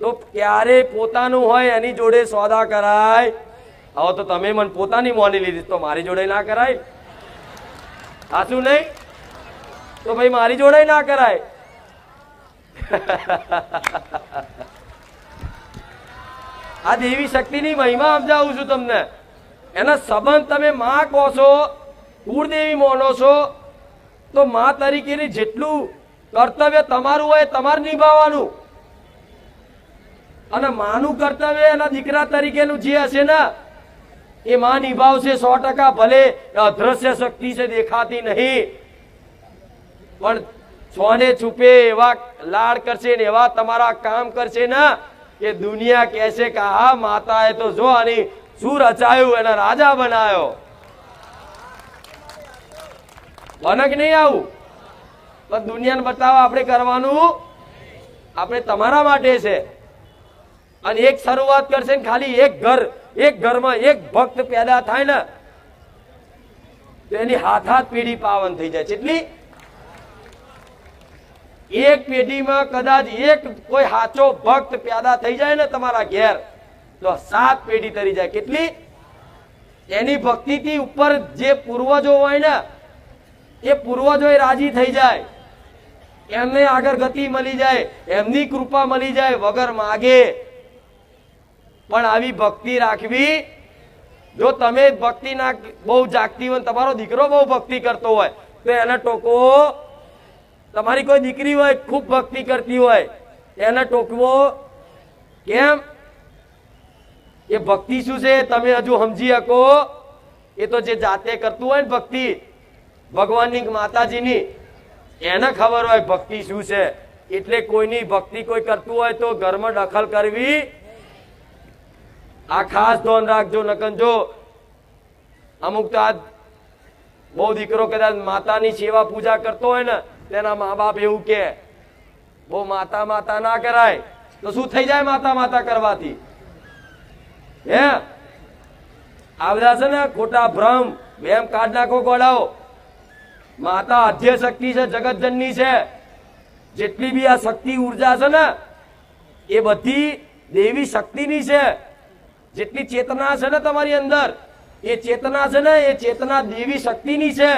તો ક્યારે પોતાનું હોય એની જોડે સોદા કરાય. હવે તો તમે મને પોતાની મોની લીધી તો મારી જોડે ના કરાય, સાચું નહીં? તો ભાઈ મારી જોડે ના કરાય. આ દેવી શક્તિની મહિમા સમજાવું છું તમને. એના સંબંધ તમે માં કહો છો, કુળદેવી માનો છો, તો માં તરીકેની જેટલું કર્તવ્ય તમારું હોય તમારે નિભાવવાનું. અને માનું કર્તવ્ય એના દીકરા તરીકેનું જે હશે ને એ માં નિભાવશે 100%. ભલે અદ્રશ્ય શક્તિ છે, દેખાતી નહીં, પણ છોને છુપે એવા લાડ કરશે ને એવા તમારા કામ કરશે ને કે દુનિયા કહેશે કે આ માતાએ તો જો આની શું રચાયું, એના રાજા બનાવ્યો. બનક નહીં આવું? પણ દુનિયાને બતાવવા આપણે કરવાનું, આપણે તમારા માટે છે. અને એક શરૂઆત કરશે ને ખાલી એક ઘરમાં એક ભક્ત પેદા થાય ને તો એની હાથ પેઢી પાવન થઈ જાય. કેટલી? એક પેઢીમાં કદાચ એક કોઈ સાચો ભક્ત પેદા થઈ જાય ને તમારા ઘેર તો 7 પેઢી તરી જાય. કેટલી? એની ભક્તિથી ઉપર જે પૂર્વજો હોય ને એ પૂર્વજો રાજી થઈ જાય, એમને આગળ ગતિ મળી જાય, એમની કૃપા મળી જાય વગર માગે. પણ આવી ભક્તિ રાખવી. જો તમે ભક્તિ ના બહુ જાગતી હોય, તમારો દીકરો બહુ ભક્તિ કરતો હોય તો એને ટોકવો. તમારી કોઈ દીકરી હોય ખૂબ ભક્તિ કરતી હોય એને ટોકવો. કેમ? એ ભક્તિ શું છે તમે હજુ સમજી શકો? એ તો જે જાતે કરતું હોય ને ભક્તિ ભગવાનની માતાજીની એને ખબર હોય ભક્તિ શું છે. એટલે કોઈની ભક્તિ કોઈ કરતું હોય તો ઘરમાં દખલ કરવી આ ખાસ ધ્યાન રાખજો. નકન જો અમુક તો આ બહુ દીકરો કદાચ માતાની સેવા પૂજા કરતો હોય ને તેના મા બાપ એવું કે બહુ માતા માતા ના કરાય તો શું થઈ જાય માતા માતા કરવાથી? હે આ બધા છે ને ખોટા ભ્રમ વેમ કાઢ નાખો ગોળાઓ. માતા આદ્ય શક્તિ છે, જગતજનની છે. જેટલી બી આ શક્તિ ઉર્જા છે ને એ બધી દેવી શક્તિની છે. જેટલી ચેતના છે ને તમારી અંદર એ ચેતના છે ને એ ચેતના દેવી શક્તિની છે.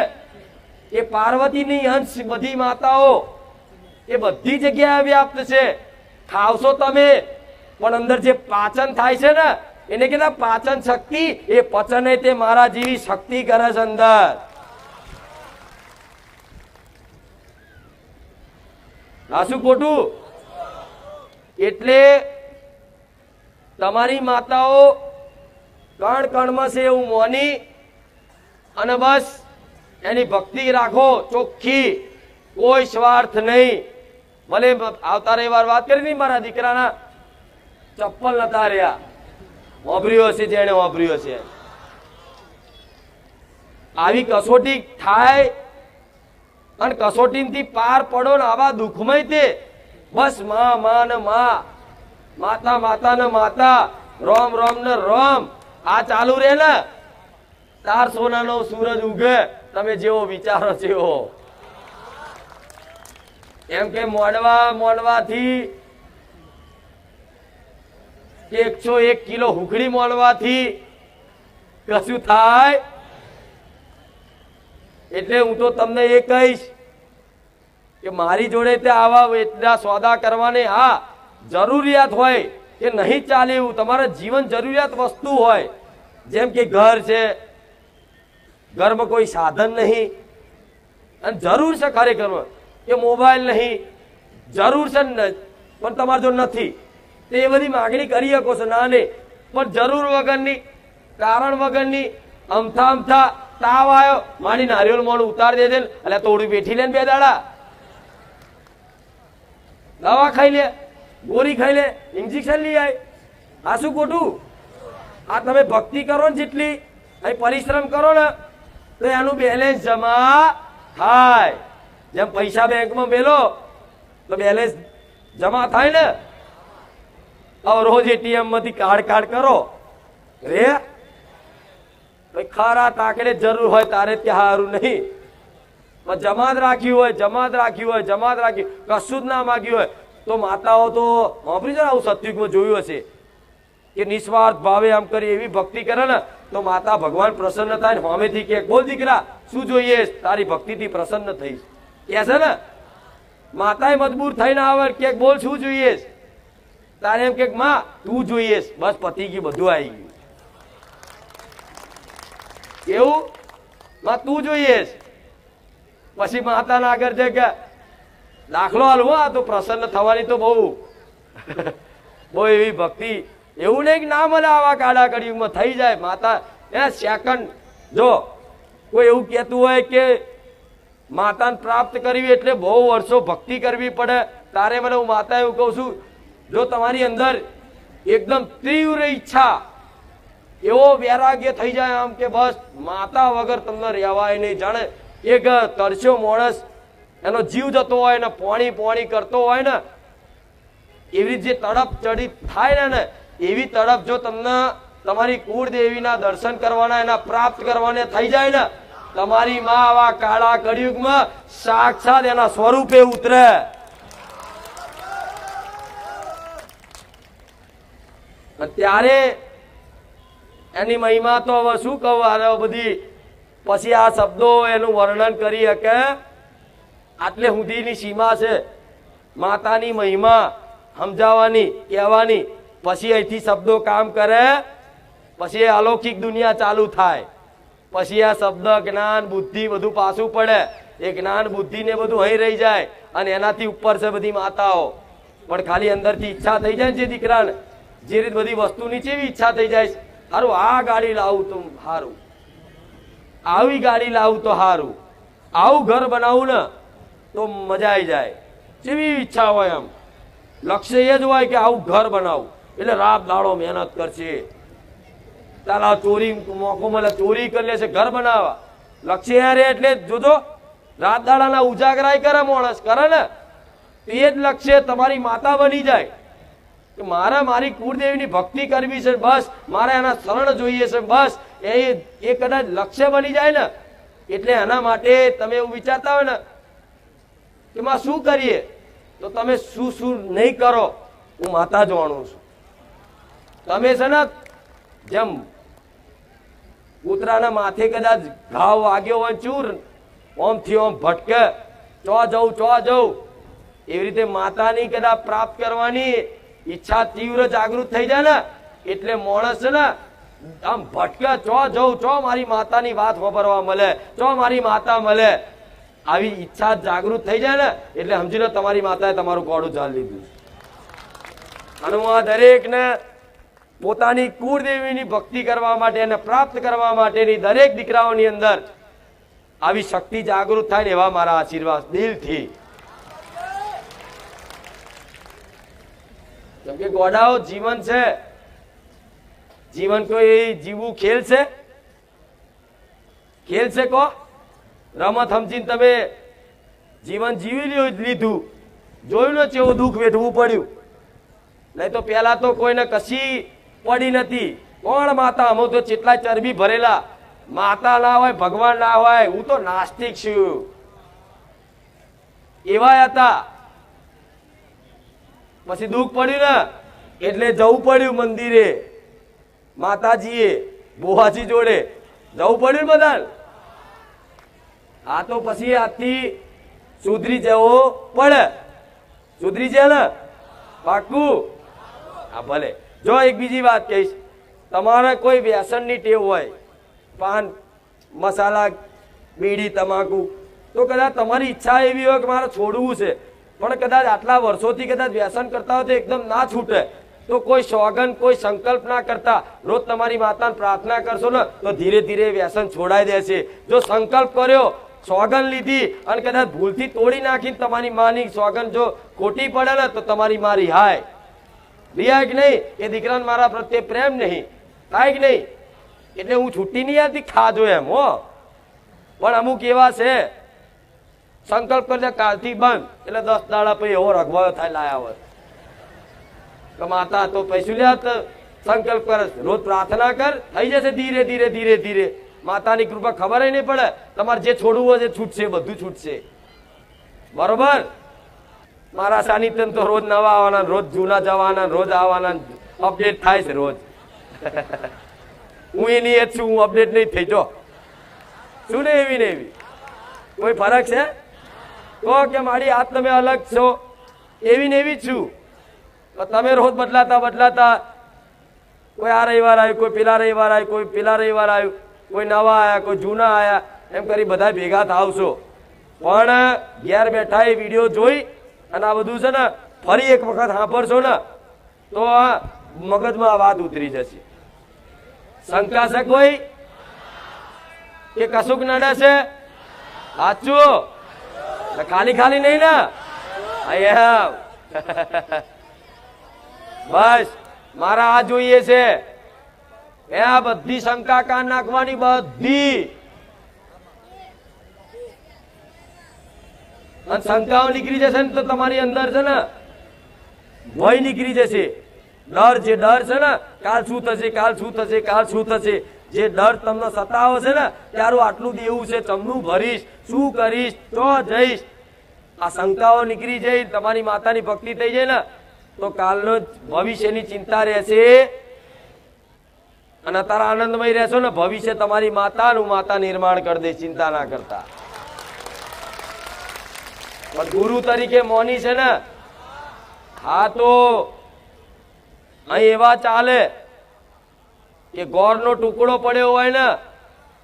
એ પાર્વતીની અંશ બધી માતાઓ એ બધી જગ્યાએ વ્યાપ્ત છે. ખાવશો તમે પણ અંદર જે પાચન થાય છે ને એને કહેતા પાચન શક્તિ. એ પચન તે મારા જેવી શક્તિ કરે છે અંદર. આ શું ખોટું? એટલે તમારી માતાઓ કણ કણમાં છે એવું મોની અને બસ એની ભક્તિ રાખો ચોખ્ખી, કોઈ સ્વાર્થ નહીં. ભલે આવતા રવિવાર વાત કરી હતી મારા દીકરાના ચપ્પલ નતા રહ્યા, વાપર્યો હશે જેને વાપર્યો છે. આવી કસોટી થાય અને કસોટીથી પાર પડો ને આવા દુઃખમય તે બસ માં માં ને માં, માતા માતા ને માતા, રોમ રોમ ને રોમ, આ ચાલુ રે ને તાર સોનાનો સૂરજ ઉગે. તમે જેવો વિચારો જેવો એમ કે મોડવાથી 101 કિલો હુકડી મોડવાથી કશું થાય. એટલે હું તો તમને એ કહીશ કે મારી જોડે તે આવા એટલા સોદા કરવાને હા જરૂરિયાત હોય કે નહીં ચાલે એવું તમારા જીવન જરૂરિયાત વસ્તુ હોય, જેમ કે ઘર છે, ઘરમાં કોઈ સાધન નહીં અને જરૂર છે ખરેખર કે મોબાઈલ નહીં, જરૂર છે ને પણ તમારે જો નથી તો એ બધી માગણી કરી શકો છો. ના નહીં પણ જરૂર વગરની, કારણ વગરની, અમથા અમથા તાવ આવ્યો મારી નારિયેળ મોડું ઉતાર દેજે ને એટલે થોડું બેઠી લે ને 2 દાડા દવા ખાઈ લે, ગોળી ખાઈ લે, ઇન્જેક્શન લઈ આય. આ શું ખોટું? આ તમે ભક્તિ કરો ને જેટલી અહીં પરિશ્રમ કરો ને તો એનું બેલેન્સ જમા થાય. જેમ પૈસા બેંકમાં મેલો તો બેલેન્સ જમા થાય ને. હવે રોજ એટીએમ માંથી કાર્ડ કરો રે ખારા તાકડે જરૂર હોય તારે ત્યાં સારું નહીં, જમાત રાખ્યું હોય, કશું જ ના માગ્યું હોય તો માતાઓ તો વાપરી જાય. આવું સતયુગમાં જોયું હશે કે નિસ્વાર્થ ભાવે આમ કરી એવી ભક્તિ કરે ને તો માતા ભગવાન પ્રસન્ન થાય ને સામેથી કે બોલ દીકરા શું જોઈએ, તારી ભક્તિથી પ્રસન્ન થઈશ કે છે ને. માતાએ મજબૂર થઈને આવે કે બોલ શું જોઈએ, તારે એમ કે માં તું જોઈએ, બસ પતી ગયું, બધું આવી ગયું. એવું માં તું જોઈએ પછી માતાના આગળ છે કે દાખલો હાલવો, આ તો પ્રસન્ન થવાની તો બહુ એવી ભક્તિ. એવું નહીં કે ના મળે આવા કાળા કળિયુગમાં થઈ જાય. માતા સેકન્ડ જો કોઈ એવું કહેતું હોય કે માતાને પ્રાપ્ત કરવી એટલે બહુ વર્ષો ભક્તિ કરવી પડે, તારે મને હું માતા એવું કહું છું, જો તમારી અંદર એકદમ તીવ્ર ઈચ્છા, એવો વૈરાગ્ય થઈ જાય આમ કે બસ માતા વગર તમને રહેવાય નહીં. જાણે એક તરસ્યો માણસ એનો જીવ જતો હોય ને પોણી કરતો હોય ને એવી જે તડપ ચડી થાય ને એવી તડપ જો તમને તમારી કુળદેવીના દર્શન કરવાના, એના પ્રાપ્ત કરવાને થઈ જાય ને, તમારી માં આવા કાળા કળિયુગમાં સાક્ષાત એના સ્વરૂપે ઉતરે. ત્યારે એની મહિમા તો હવે શું કહું, બધી પછી આ શબ્દો એનું વર્ણન કરી શકે આટલે સુધીની સીમા છે માતાની મહિમા સમજાવવાની, કહેવાની. પછી અહીંથી શબ્દો કામ કરે, પછી અલૌકિક દુનિયા ચાલુ થાય, પછી આ શબ્દ જ્ઞાન બુદ્ધિ બધું પાછું પડે. એ જ્ઞાન બુદ્ધિ ને બધું અહીં રહી જાય અને એનાથી ઉપર છે બધી માતાઓ. પણ ખાલી અંદરથી ઈચ્છા થઈ જાય જે દીકરાને, જે રીત બધી વસ્તુની કેવી ઈચ્છા થઈ જાય, સારું આ ગાડી લાવું તો સારું, આવી ગાડી લાવું તો સારું, આવું ઘર બનાવું ને તો મજા આવી જાય, જેવી ઈચ્છા હોય એમ. લક્ષ્ય એ જ હોય કે આવું ઘર બનાવું એટલે રાત દાડો મહેનત કરશે. ચાલ ચોરી મોકો મળે ચોરી કરી લેશે, ઘર બનાવવા લક્ષ્ય રે એટલે જોજો રાત દાડાના ઉજાગરાય કરે માણસ કરે ને એ જ લક્ષ્ય તમારી માતા બની જાય કે મારે મારી કુળદેવીની ભક્તિ કરવી છે, બસ મારે એના શરણ જોઈએ છે, બસ એ કદાચ લક્ષ્ય બની જાય ને એટલે એના માટે તમે એવું વિચારતા હોય ને કે માં શું કરીએ તો તમે શું નહીં કરો, હું માતા જાણું છું. તમે છે ને જેમ કૂતરાના માથે કદાચ ઘાવ વાગ્યો હોય ચૂર ઓમ થી ઓમ ભટકે ચો જવું એવી રીતે માતાની કદાચ પ્રાપ્ત કરવાની ઈચ્છા તીવ્ર જાગૃત થઈ જાય ને એટલે માણસ છે ને આમ ભટકે ચો મારી માતાની વાત વાપરવા મળે, ચો મારી માતા મળે, આવી ઈચ્છા જાગૃત થઈ જાય ને એટલે સમજી લો તમારી માતાએ તમારું કોડું ચાલી લીધું. અને હું આ દરેક ને પોતાની કુળદેવીની ભક્તિ કરવા માટે અને પ્રાપ્ત કરવા માટેની દરેક દીકરાઓની અંદર આવી શક્તિ જાગૃત થાય ને એવા મારા આશીર્વાદ દિલથી. કેમ કે ગોડાઓ જીવન છે, જીવન કોઈ જીવવું ખેલ છે, ખેલ છે કો રમત સમજીને તમે જીવન જીવી લીધું, જોયું ને કેવું દુઃખ વેઠવું પડ્યું. નહીં તો પેલા તો કોઈને કશી પડી નથી. કોણ માતા? અમે તો કેટલા ચરબી ભરેલા. માતા ના હોય, ભગવાન ના હોય, હું તો નાસ્તિક છું એવા હતા. પછી દુઃખ પડ્યું ને એટલે જવું પડ્યું મંદિરે, માતાજીએ બોહાજી જોડે જવું પડ્યું બધા. આ તો પછી આજથી સુધરી જવો પડે. સુધરી જાય ને પાક્કું? હા ભલે. જો એક બીજી વાત કહીશ, તમારે કોઈ વ્યસનની ટેવ હોય, પાન મસાલા બીડી તમાકુ, તો કદાચ તમારી ઈચ્છા એવી હોય કે મારે છોડવું છે, પણ કદાચ આટલા વર્ષોથી કદાચ વ્યસન કરતા હોય તો એકદમ ના છૂટે, તો કોઈ સોગન કોઈ સંકલ્પ ના કરતા રોજ તમારી માતાને પ્રાર્થના કરશો ને તો ધીરે ધીરે વ્યસન છોડાઈ દેશે. જો સંકલ્પ કર્યો, સોગન લીધી અને કદાચ ભૂલથી તોડી નાખીને તમારી માની સોગન જો ખોટી પડે ને તો તમારી માં રિહાય. રિહાય કે નહીં? એ દીકરાને મારા પ્રત્યે પ્રેમ નહીં થાય કે નહીં? એટલે હું છૂટી નહીં આવતી ખાજો એમ હો. પણ અમુક એવા છે સંકલ્પ કરી કાલથી બંધ, એટલે 10 દાડા પછી એવો રગવાયો થાય લાયા હોય કે માતા તો પૈસું લે, સંકલ્પ કર, રોજ પ્રાર્થના કર, થઈ જશે ધીરે ધીરે ધીરે ધીરે. માતાની કૃપા ખબર નહીં પડે. તમારે જે છોડવું હોય એ છૂટશે, બધું છૂટશે. બરોબર? મારા સાનિધ્ય તો રોજ નવા આવવાના, રોજ જૂના જવાના, રોજ આવવાના, અપડેટ થાય છે રોજ. હું એની એ જ છું, હું અપડેટ નહીં થઈ. જો શું ને એવી ને એવી કોઈ ફરક છે? તો કે મારી હાથ તમે અલગ છો, એવી ને એવી જ છું. તમે રોજ બદલાતા બદલાતા, કોઈ આ રવિવાર આવ્યું, કોઈ પેલા રવિવાર આવ્યું, કોઈ પેલા રવિવાર આવ્યું, કોઈ નવા આયા, કોઈ જૂના આયા, એમ કરી બધા ભેગા થાવશો. પણ ઘેર બેઠા એ વિડીયો જોઈ અને આ બધું છે ને ફરી એક વખત સાંભળશો ને તો આ મગજમાં આ વાત ઉતરી જશે. શંકા છે કોઈ કે કશુંક નડે છે? સાચું? ખાલી ખાલી નહીં ને? બસ મારા આ જોઈએ છે. એ આ બધી શંકા કાન નાખવાની, બધી. અને શંકાઓ નીકળી જશે ને તો તમારી અંદર છે ને ભય નીકળી જશે. ડર, જે ડર છે ને કાલ શું થશે, કાલ શું થશે, કાલ શું થશે, જે ડર તમને સતાવો છે ને તારું આટલું દેવું છે, ચમનું ભરીશ, શું કરીશ, તો જઈશ, આ શંકાઓ નીકળી જાય, તમારી માતાની ભક્તિ થઈ જાય ને તો કાલનો ભવિષ્યની ચિંતા રહેશે અને તારા આનંદમય રહેશો ને. ભવિષ્ય તમારી માતાનું માતા નિર્માણ કરી દે, ચિંતા ના કરતા. પણ ગુરુ તરીકે મોની છે ને, હા તો અહીં એવા ચાલે કે ગોળનો ટુકડો પડ્યો હોય ને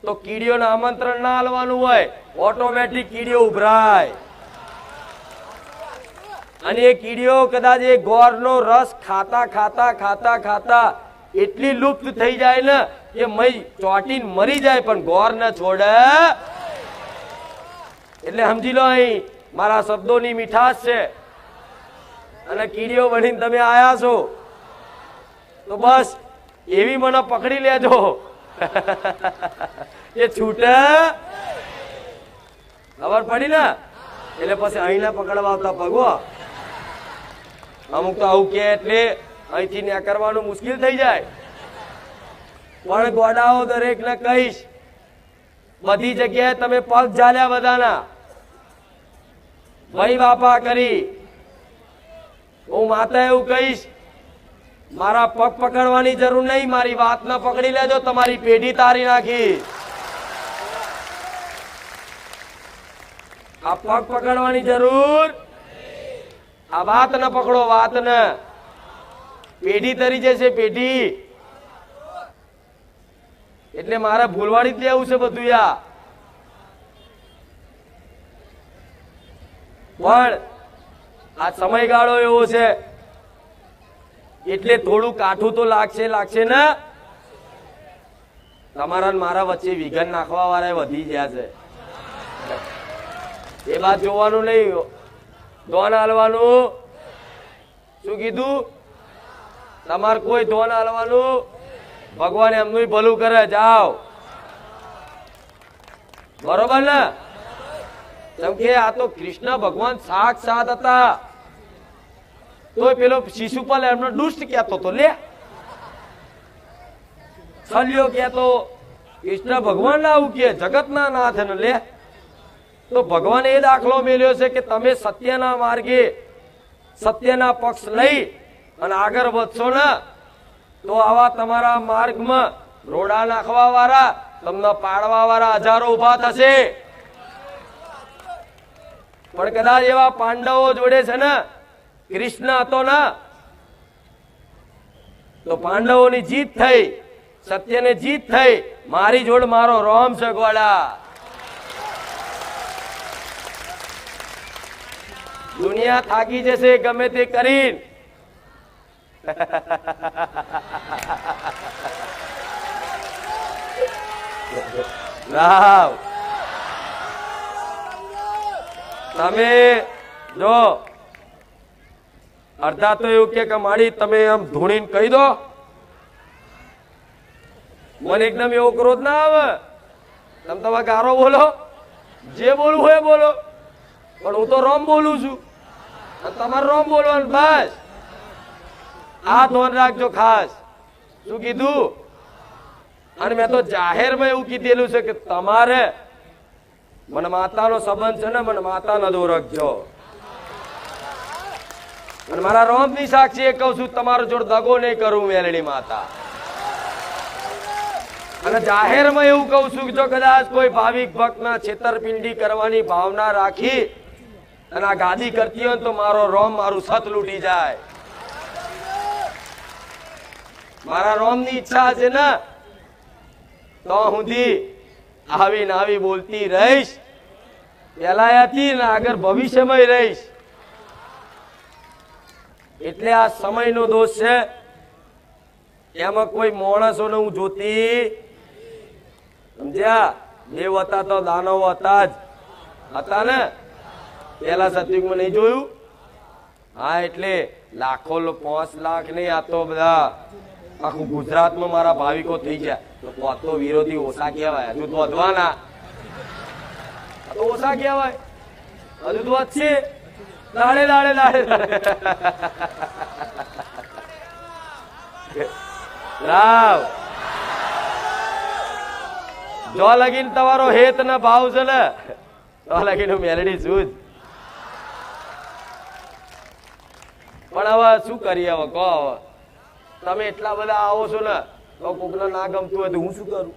તો કીડીઓને આમંત્રણ ના આલવાનું હોય, ઓટોમેટિક કીડીઓ ઉભરાય. અને એ કીડીઓ કદાચ એ ગોળનો રસ ખાતા ખાતા ખાતા ખાતા એટલી લુપ્ત થઈ જાય ને કે મય ચોટીને મરી જાય, પણ ગોળ ન છોડે. એટલે સમજી લો અહીં મારા શબ્દોની મીઠાશ છે. અને કીડીઓ બનીને તમે આયા છો તો બસ એવી મને પકડી લેજો એ છૂટે. ખબર પડી ને? એટલે પછી અહીંને પકડવા આવતા ભગવો. અમુક તો આવું કે એટલે અહીંથી ન્યા કરવાનું મુશ્કેલ થઈ જાય. પણ ગોડાઓ દરેક ને કહીશ, બધી જગ્યાએ તમે પગ ઝાલ્યા બધાના, ભાઈ બાપા કરી. હું માતા એવું કહીશ, મારા પગ પકડવાની જરૂર નહીં, મારી વાત ન પકડી લેજો, તમારી પેઢી તારી નાખી. આ પગ પકડવાની જરૂર, આ વાત ન પકડો, વાત ન, પેઢી તરી જશે પેઢી. એટલે મારે ભૂલવાડી જ લેવું છે બધું યા. પણ આ સમયગાળો એવો છે એટલે થોડું કાઠું તો લાગશે ને. તમારા મારા વચ્ચે વિઘન નાખવા વાળા વધી ગયા છે, એ વાત જોવાનું નહીં. ધોન હાલવાનું, શું કીધું? તમારે કોઈ ધોન હાલવાનું, ભગવાન એમનું ભલું કરે. જાઓ બરોબર ને? કેમ કે આ તો કૃષ્ણ ભગવાન સાક્ષાત હતા. તો પેલો શિશુપાલ એમનો દુષ્ટ કહેતો તો, લે છલ્યો કહેતો, કૃષ્ણ ભગવાન આવું કે જગતના નાથ ને, લે તો ભગવાને એ દાખલો મેલ્યો છે કે તમે સત્યના માર્ગે સત્યના પક્ષ લઈ અને આગળ વધશો ને તો આવા તમારા માર્ગમાં રોડા નાખવા વાળા, તમને પાડવા વાળા હજારો ઉભા થશે. પણ કદાચ એવા પાંડવો જોડે છે ને કૃષ્ણ હતો ને તો પાંડવોની જીત થઈ, સત્યને જીત થઈ. મારી જોડ મારો રોમ છે ગોળા. દુનિયા થાકી જશે ગમે તે કરીને. રાવ તમે જો અડધા તો એવું કે માડી તમે આમ ધૂણીને કહી દો, મને એકદમ એવો ક્રોધ ના આવે. તમે તમારા ગારો બોલો, જે બોલવું હોય બોલો, પણ હું તો રોમ બોલું છું અને તમારે રોમ બોલવાનું. બસ આ ધોન રાખજો ખાસ. શું કીધું? અને મેં તો જાહેરમાં એવું કીધેલું છે કે તમારે મને માતાનો સંબંધ છે ને, મને માતા ન દોરખજો. અને મારા રોમ ની સાક્ષી એ કહું છું, તમારો જોડ દગો નહીં કરું મેલડી માતા. અને જાહેરમાં એવું કહું છું કે જો કદાચ કોઈ ભાવિક ભક્ત ના છેતરપિંડી કરવાની ભાવના રાખી અને આ ગાદી કરતી હોય તો મારો રોમ મારું સત લૂટી જાય. મારા રોમ ની ઈચ્છા છે ને તો સુધી આવી ને આવી બોલતી રહીશ, પેલા હતી ને આગળ ભવિષ્યમાં રહીશ. એટલે આ સમયનો દોષ છે. એમાં કોઈ માણસોને હું જોતી સમજ્યા? દેવ હતા તો દાનવ હતા જ હતા ને પેલા સતયુગમાં નહીં જોયું? હા, એટલે લાખો 5 લાખ નહીં, આ તો બધા આખું ગુજરાતમાં મારા ભાવિકો થઈ ગયા. તો વિરોધી ઓછા કહેવાય, હજુ તો વધવાના. તો ઓછા કહેવાય, હજુ તો વધશે. દાડે દાડે દાડે દાડે રાવ જો લગીન તમારો હેત ના ભાવ છે ને તો લગીન મેલડી છું જ. પણ હવે શું કરીએ? હવે કહો, તમે એટલા બધા આવો છો ને તો કોકને ના ગમતું હોય તો હું શું કરું?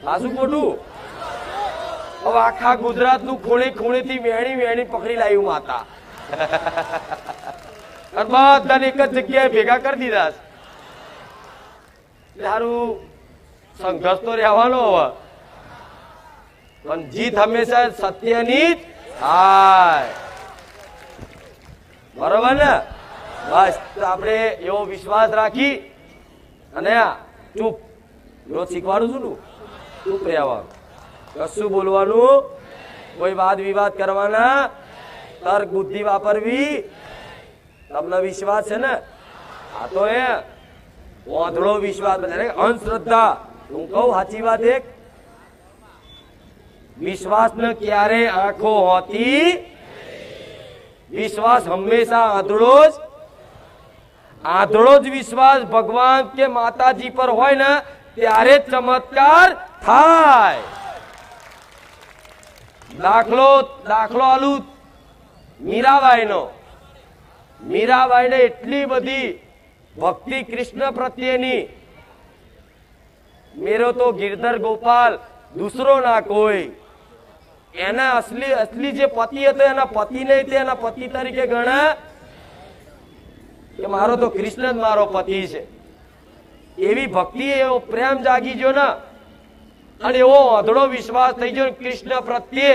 આ શું ખોટું? હવે આખા ગુજરાત નું ખૂણે ખૂણે થી વેણી વેણી પકડી લાવ્યું માતા. બધાને એક જ જગ્યાએ ભેગા કરી દીધા. સારું સંઘર્ષ તો રહેવાનો હવે, પણ જીત હંમેશા સત્યની જ થાય. બરોબર ને? બસ આપણે એવો વિશ્વાસ રાખી અને ચૂપ રોજ શીખવાડું છું ને, ચૂપ રહેવાનું, કશું બોલવાનું, કોઈ વાદ વિવાદ કરવાના, તર્ક બુદ્ધિ વાપરવી. તમને વિશ્વાસ છે ને? આ તો એ વાંધળો વિશ્વાસ, અંધશ્રદ્ધા. હું કહું સાચી વાત, એક વિશ્વાસ ને ક્યારે આંખો હોતી? વિશ્વાસ હંમેશા આંધળો જ વિશ્વાસ ભગવાન કે માતાજી પર હોય ને ત્યારે ચમત્કાર થાય. દાખલો આલું મીરાબાઈ ને એટલી બધી ભક્તિ કૃષ્ણ પ્રત્યેની. મેરો તો ગિરધર ગોપાલ દૂસરો ના કોઈ. એના અસલી જે પતિ હતો એના પતિ નહીં, તે એના પતિ તરીકે ગણા કે મારો તો કૃષ્ણ જ મારો પતિ છે. એવી ભક્તિ, એવો પ્રેમ જાગી ગયો ને અને એવો અધળો વિશ્વાસ થઈ ગયો કૃષ્ણ પ્રત્યે.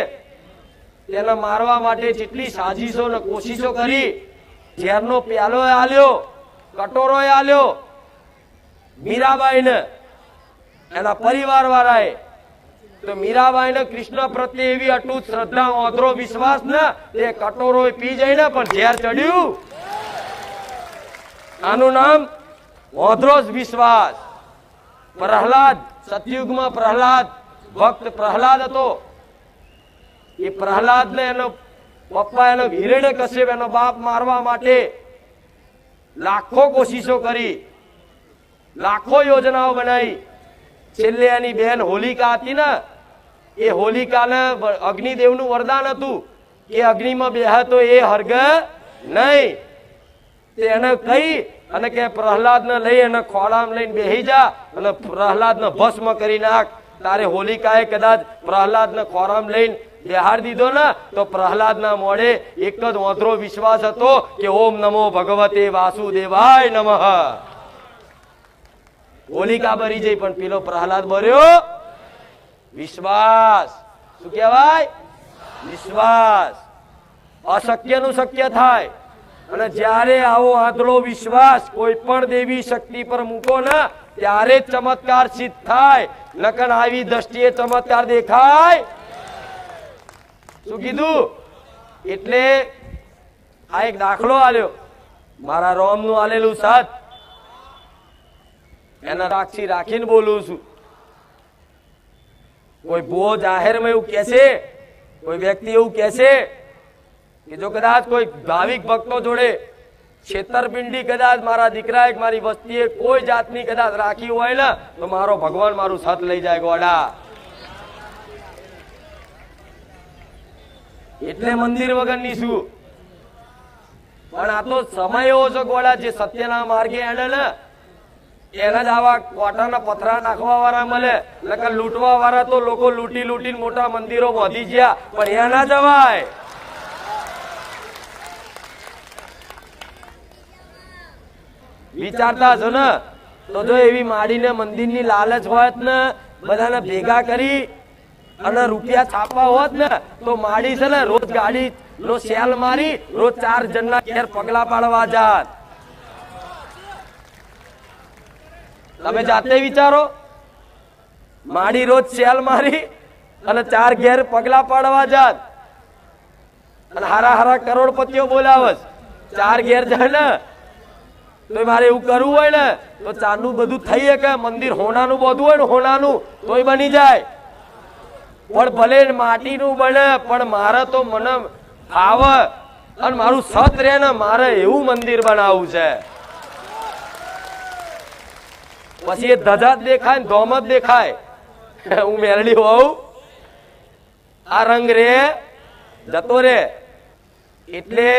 તેને મારવા માટે જેટલી સાજીશો ને કોશિશો કરી, ઝેરનો પ્યાલો આલ્યો, કટોરો આલ્યો મીરાબાઈ ને એના પરિવાર વાળાએ. તો મીરાબાઈ ને કૃષ્ણ પ્રત્યે એવી અટૂટ શ્રદ્ધા, અધરો વિશ્વાસ ને તે કટોરો પી જાય ને પણ ઝેર ચડ્યું. આનું નામ અધરો વિશ્વાસ. પ્રહલાદ સતયુગમાં પ્રહલાદ ભક્ત પ્રહલાદ હતો. એ પ્રહલાદ ને એનો પપ્પા એનો હિરણ્યકશ્યપ એનો બાપ મારવા માટે લાખો કોશિશો કરી, લાખો યોજનાઓ બનાવી. છેલ્લે એની બહેન હોલિકા હતી ને, એ હોલિકાને અગ્નિદેવનું વરદાન હતું કે અગ્નિમાં બેહે તો એ હરગ નહીં. એને કહી અને કે પ્રહલાદને લઈ અને ખોળામાં લઈને બેહી જા અને પ્રહલાદને ભસ્મ કરી નાખ. તારે હોલિકાએ કદાચ પ્રહલાદને ખોળામાં લઈને બેહાડ દીધો ને તો પ્રહલાદના મોઢે એક જ ઓંધળો વિશ્વાસ હતો કે ઓમ નમો ભગવતે વાસુદેવાય નમઃ. હોલિકા બરી જઈ પણ પેલો પ્રહલાદ બર્યો વિશ્વાસ. શું કહેવાય? વિશ્વાસ. અશક્યનું શક્ય થાય. અને જ્યારે આવો આંધળો વિશ્વાસ કોઈ પણ દેવી શક્તિ પર મૂકો ને ત્યારે જ ચમત્કાર સિદ્ધ થાય. નકર આવી દ્રષ્ટિએ ચમત્કાર દેખાય. શું કીધું? એટલે આ એક દાખલો આલ્યો મારા રોમ નું આલેલું સાથ એના સાક્ષી રાખીને બોલું છું. કોઈ ભૂવો જાહેરમાં એવું કહેશે, કોઈ વ્યક્તિ એવું કહેશે કે જો કદાચ કોઈ ભાવિક ભક્તો જોડે છેતરપિંડી કદાચ મારા દીકરાએ મારી વસ્તીએ કોઈ જાતની કદાચ રાખી હોય ને તો મારો ભગવાન મારું સત લઈ જાય ગોડા. એટલે મંદિર વગરની શું? પણ આ તો સમય એવો છે ગોડા જે સત્યના માર્ગે હેડે ને એના જ આવા કોટાના પથરા નાખવા વાળા મળે. નકર લૂંટવા વાળા તો લોકો લૂંટી લૂંટીને મોટા મંદિરો બાંધી ગયા પણ ત્યાં ના જવાય. વિચારતા છો ને તો જો એવી માડીને મંદિરની લાલચ હોત ને બધાને ભેગા કરી અને રૂપિયા છાપવા હોત ને તો માડી છે ને રોજ ગાડી નો સેલ મારી રોજ 4 જણના ઘેર પગલા પાડવા જાત. તમે જાતે વિચારો. માડી રોજ સેલ મારી અને 4 ઘેર પગલા પાડવા જાત અને હારા હારા કરોડપતિઓ બોલાવસ. 4 ઘેર જાય ને તો મારે એવું કરવું હોય ને તો ચાંદનું બધું થઈ કે મંદિર હોનાનું બધું હોય ને હોનાનું તોય બની જાય. પણ ભલે માટીનું બને પણ મારે તો મને ફાવે અને મારું સત રહે ને મારે એવું મંદિર બનાવવું છે. પછી એ ધજા જ દેખાય ને ધોમ જ દેખાય. હું મેરડી હોઉં આ રંગ રે જતો રે. એટલે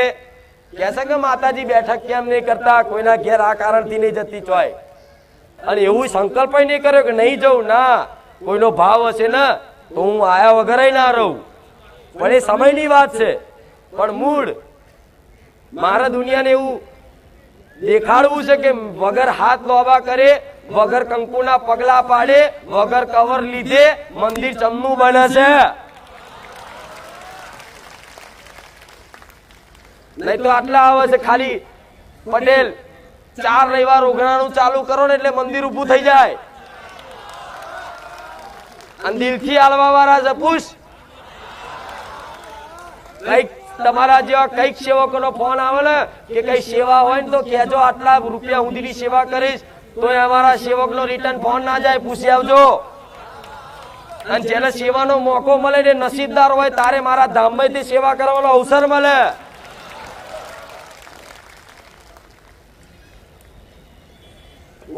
કહેશે કે માતાજી બેઠક કેમ નહીં કરતા, કોઈના ઘેર આ કારણથી નહીં જતી ચોય. અને એવું સંકલ્પ નહીં કર્યો કે નહીં જવું. ના, કોઈનો ભાવ હશે ને તો હું આયા વગર ના રહું. પણ એ સમયની વાત છે. પણ મૂળ મારા દુનિયાને એવું દેખાડવું છે કે વગર હાથ લોબા કરે, વગર કંકુના પગલા પાડે, વગર કવર લીધે મંદિર ચમનું બને છે. નહીં તો આટલા આવે છે ખાલી પટેલ 4 રવિવાર ઓગણાનું ચાલુ કરો ને એટલે મંદિર ઉભું થઈ જાય. અને દિલથી આલવા વાળા છે પૂછ. કઈક તમારા જેવા કઈક સેવકોનો ફોન આવે ને કે કઈ સેવા હોય ને તો કહેજો આટલા રૂપિયા સુધીની સેવા કરીશ તો અમારા સેવકનો રિટર્ન ફોન ના જાય, પૂછી આવજો. અને જેને સેવાનો મોકો મળે ને નસીબદાર હોય તારે મારા ધામમાંથી સેવા કરવાનો અવસર મળે.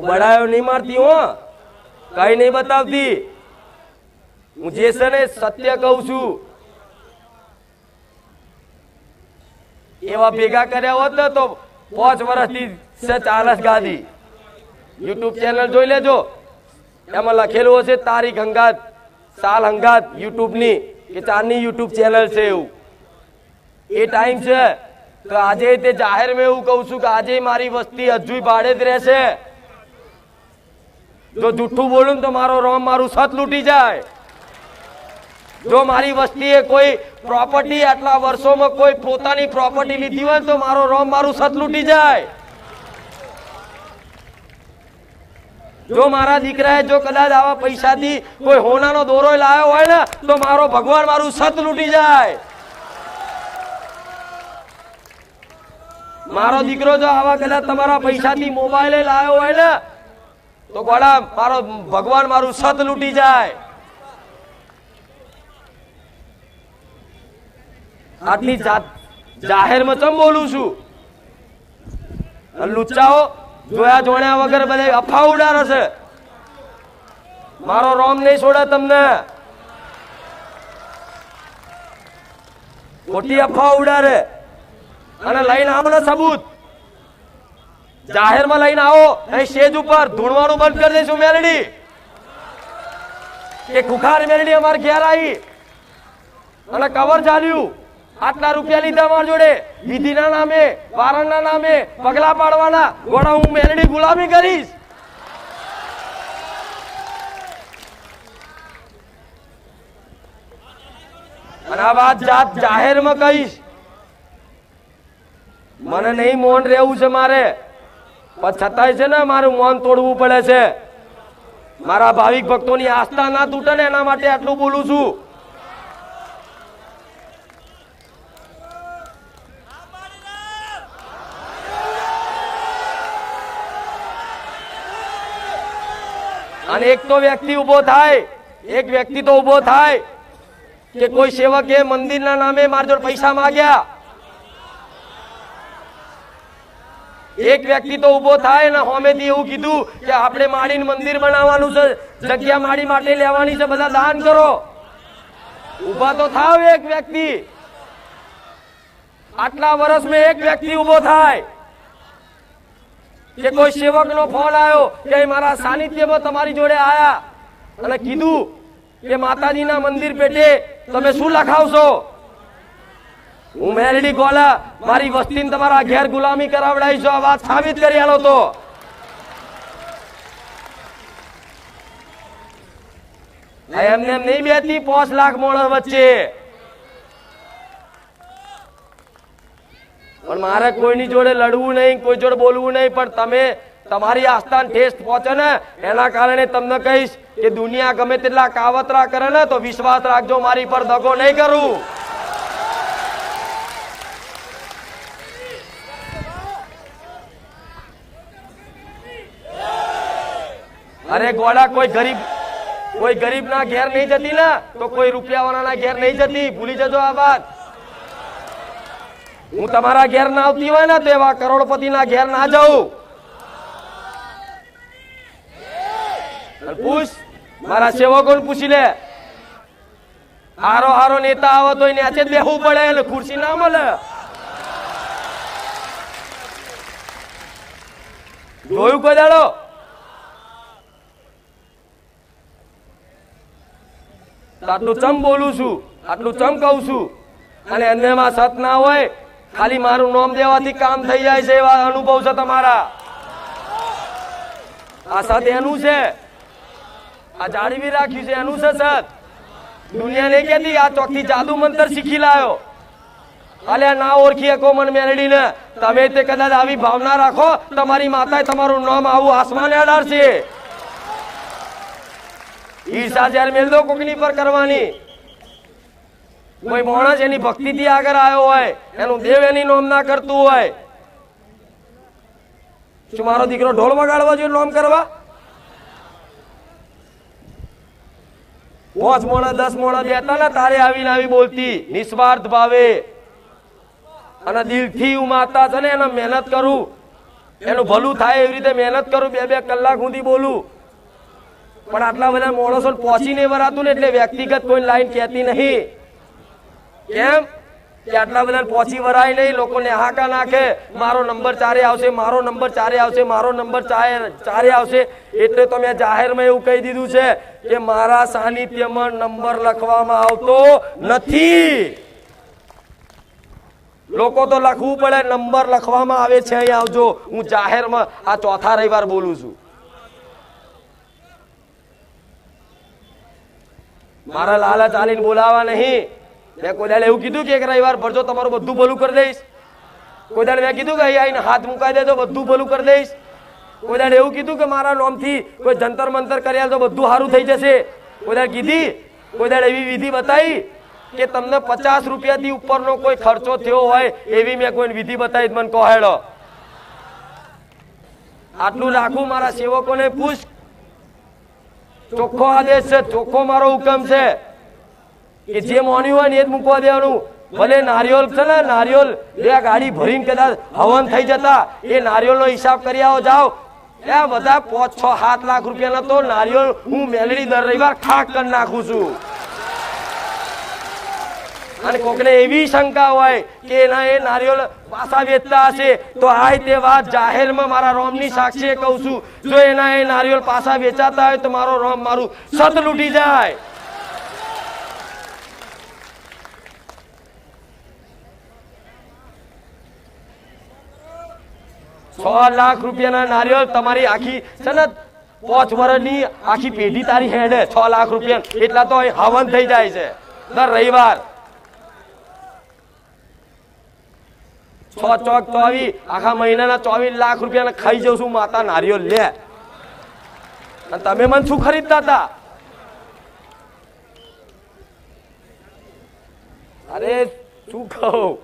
બડાયો નહીં મારતી હો, કઈ નહીં બતાવતી. હું જે છે ને સત્ય કહું છું. એવા ભેગા કર્યા હોત ને તો 5 વર્ષથી ચાલસ ગાદી. યુટ્યુબ ચેનલ જોઈ લેજો, એમાં લખેલું હશે તારીખ હંગાત સાલ હંગાત યુટ્યુબ ની કે 4ની યુટ્યુબ ચેનલ છે. એવું એ ટાઈમ છે. તો આજે તે જાહેરમાં એવું કહું છું કે આજે મારી વસ્તી હજુ ભાડે જ રહેશે. જો જુઠ્ઠું બોલું તો મારો રોમ મારું સત લૂંટી જાય. જો મારી વસ્તીએ કોઈ પ્રોપર્ટી આટલા વર્ષોમાં કોઈ પોતાની પ્રોપર્ટી લીધી હોય તો મારો રોમ મારું સત લૂંટી જાય. જો મારા દીકરાએ જો કદાચ આવા પૈસાથી કોઈ હોનાનો દોરો લાવ્યો હોય ને તો મારો ભગવાન મારું સત લૂંટી જાય. મારો દીકરો જો આવા કદાચ તમારા પૈસાથી મોબાઈલ લાવ્યો હોય ને તો ગોળા મારો ભગવાન મારું સત લૂંટી જાય. આટલી જાહેરમાં ચમ બોલું છું? લુચ્ચાઓ જોયા જોણ્યા વગર બધે અફવા ઉડાડે છે. મારો રોમ નહીં છોડે તમને. ખોટી અફવા ઉડાડે અને લઈને આવો ને સબૂત. જાહેરમાં લઈને આવો. અહીં સ્ટેજ ઉપર ધૂણવાનું બંધ કરી દઈશું. મેલડી કે કુખાર મેલડી અમારે ઘેર આવી અને કવર ચાલ્યું. આટલા રૂપિયા લીધા મારા જોડે વિધિના નામે, વારણના નામે, પગલા પાડવાના. ગોળા હું મેલડી ગુલામી કરીશ? અને આ વાત જાહેરમાં કહીશ. મને નહીં મૌન રહેવું છે મારે, પણ છતાંય છે ને મારું મૌન તોડવું પડે છે. મારા ભાવિક ભક્તોની આસ્થા ના તૂટે ને એના માટે આટલું બોલું છું. અને એક તો વ્યક્તિ ઉભો થાય, એક વ્યક્તિ તો ઉભો થાય કે કોઈ સેવકે મંદિરના નામે મારા જોડે પૈસા માંગ્યા. એક વ્યક્તિ તો ઉભો થાય ને હોમેથી એવું કીધું કે આપણે માડીને મંદિર બનાવવાનું છે, જગ્યા માડી માટે લેવાની છે, બધા દાન કરો. ઉભા તો થાવ એક વ્યક્તિ. આટલા વર્ષમાં એક વ્યક્તિ ઉભો થાય કે કોઈ સેવકનો ફોન આવ્યો કે મારા સાનિધ્યમાં તમારી જોડે આયા અને કીધું કે માતાજીના મંદિર પેટે તમે શું લખાવશો? હું મેલડી ગોલા મારી વસ્તીને તમારા ઘેર ગુલામી કરાવડાવીશ. આ વાત સાબિત કરી આલો તો. એમને એમ નહીં બેતી 5 લાખ માણસ વચ્ચે. પણ મારે કોઈની જોડે લડવું નહીં, કોઈ જોડે બોલવું નહીં. પણ તમે તમારી આસ્થાને ઠેસ પહોંચે ને એના કારણે તમને કહીશ કે દુનિયા ગમે તેટલા કાવતરા કરે ને તો વિશ્વાસ રાખજો, મારી પર દગો નહીં કરું. અરે ગોળા કોઈ ગરીબ ના ઘેર નહીં જતી ને તો કોઈ રૂપિયાવાળા ના ઘેર નહીં જતી. ભૂલી જજો આ વાત. હું તમારા ઘેર ના આવતી હોય ને તો એવા કરોડપતિ ના ઘેર ના જાઉં. પૂછ મારા સેવકો પૂછી લે. હારો નેતા આવે તો એને આજે બેહવું પડે ને ખુરશી ના મળે. જોયું કોઈ દાડો? આટલું ચમ બોલું છું, આટલું ચમ કહું છું. અને એમાં સત ના હોય, ખાલી મારું નામ દેવાથી કામ થઈ જાય છે એવા અનુભવ છે તમારા. આ સત એનું છે, આ જાળવી રાખ્યું છે એનું છે સત. દુનિયા નહીં કહેતી આ ચોકથી જાદુ મંતર શીખી લાયો. અલ્યા ના ઓળખી શકો મન મેલડીને. તમે તે કદાચ આવી ભાવના રાખો, તમારી માતાએ તમારું નામ આવું આસમાને અડાડશે. ઈર્ષા જયારે મેલ દો કોકની પર કરવાની. કોઈ માણસ એની ભક્તિથી આગળ આવ્યો હોય, એનું દેવ એની નોમ ના કરતું હોય. શું મારો દીકરો ઢોલ વગાડવા જોઈએ નોમ કરવા? 5 મોણા 10 મોણા બેતા ને તારે આવીને આવી બોલતી નિસ્વાર્થ ભાવે અને દિલથી હું માતા છે ને એને મહેનત કરું, એનું ભલું થાય એવી રીતે મહેનત કરું. 2-2 કલાક સુધી બોલું. પણ આટલા બધા માણસો પહોંચીને વરાતું ને એટલે વ્યક્તિગત કોઈ લાઈન કહેતી નહીં. કેમ કે આટલા બધા પહોંચી વરાય નહીં. લોકોને હાકા નાખે, મારો નંબર 4 આવશે, મારો નંબર 4 આવશે, મારો નંબર 4 આવશે. એટલે તો મેં જાહેરમાં એવું કહી દીધું છે કે મારા સાનિધ્યમાં નંબર લખવામાં આવતો નથી. લોકો તો લખવું પડે, નંબર લખવામાં આવે છે. અહીં આવજો. હું જાહેરમાં આ 4થા રવિવાર બોલું છું. મારા લાલા ચાલીને બોલાવા નહીં. મેં કોઈ દાડે એવું કીધું કે એક રવિવાર ભરજો તમારું બધું ભલું કરી દઈશ? કોઈ દાડે મેં કીધું કે અહીં આવીને હાથ મુકાઈ દેજો બધું ભલું કરી દઈશ? કોઈ દાડે એવું કીધું કે મારા નામથી કોઈ જંતર મંતર કર્યા તો બધું સારું થઈ જશે? કોઈ દાડે કીધી? કોઈ દાડે એવી વિધિ બતાવી કે તમને 50 રૂપિયાથી ઉપરનો કોઈ ખર્ચો થયો હોય એવી મેં કોઈ વિધિ બતાવી? મને કહો હેડો. આટલું રાખું. મારા સેવકોને પૂછ ચોખ્ખો આદેશ છે, ચોખ્ખો મારો હુકમ છે કે જે મોન્યું હોય ને એ જ મૂકવા દેવાનું. ભલે નારિયોલ છે ને, નારિયોલ બે ગાડી ભરીને કદાચ હવન થઈ જતા, એ નારિયોલનો હિસાબ કરી આવો જાઓ. એ બધા 5, 6, 7 લાખ રૂપિયાના તો નારિયોલ હું મેલડી દર રવિવાર ખાક કરી નાખું છું. અને કોકને એવી શંકા હોય કે એના એ નારિયોલ પાછા વેચતા હશે, તો આ તે વાત જાહેરમાં મારા રોમની સાક્ષીએ કહું છું, જો એના એ નારિયોલ પાછા વેચાતા હોય તો મારો રોમ મારું સત લૂટી જાય. ₹6 લાખ રૂપિયાના નારિયેળ તમારી આખી છે ને 5 વર્ષની આખી પેઢી તારી હેડે. 6 લાખ રૂપિયા એટલા તો હવન થઈ જાય છે દર રવિવાર. 6 ચોક 24 આખા મહિનાના 24 લાખ રૂપિયા ખાઈ જઉં છું માતા નારિયેળ લે. અને તમે મને શું ખરીદતા હતા? અરે શું કહું,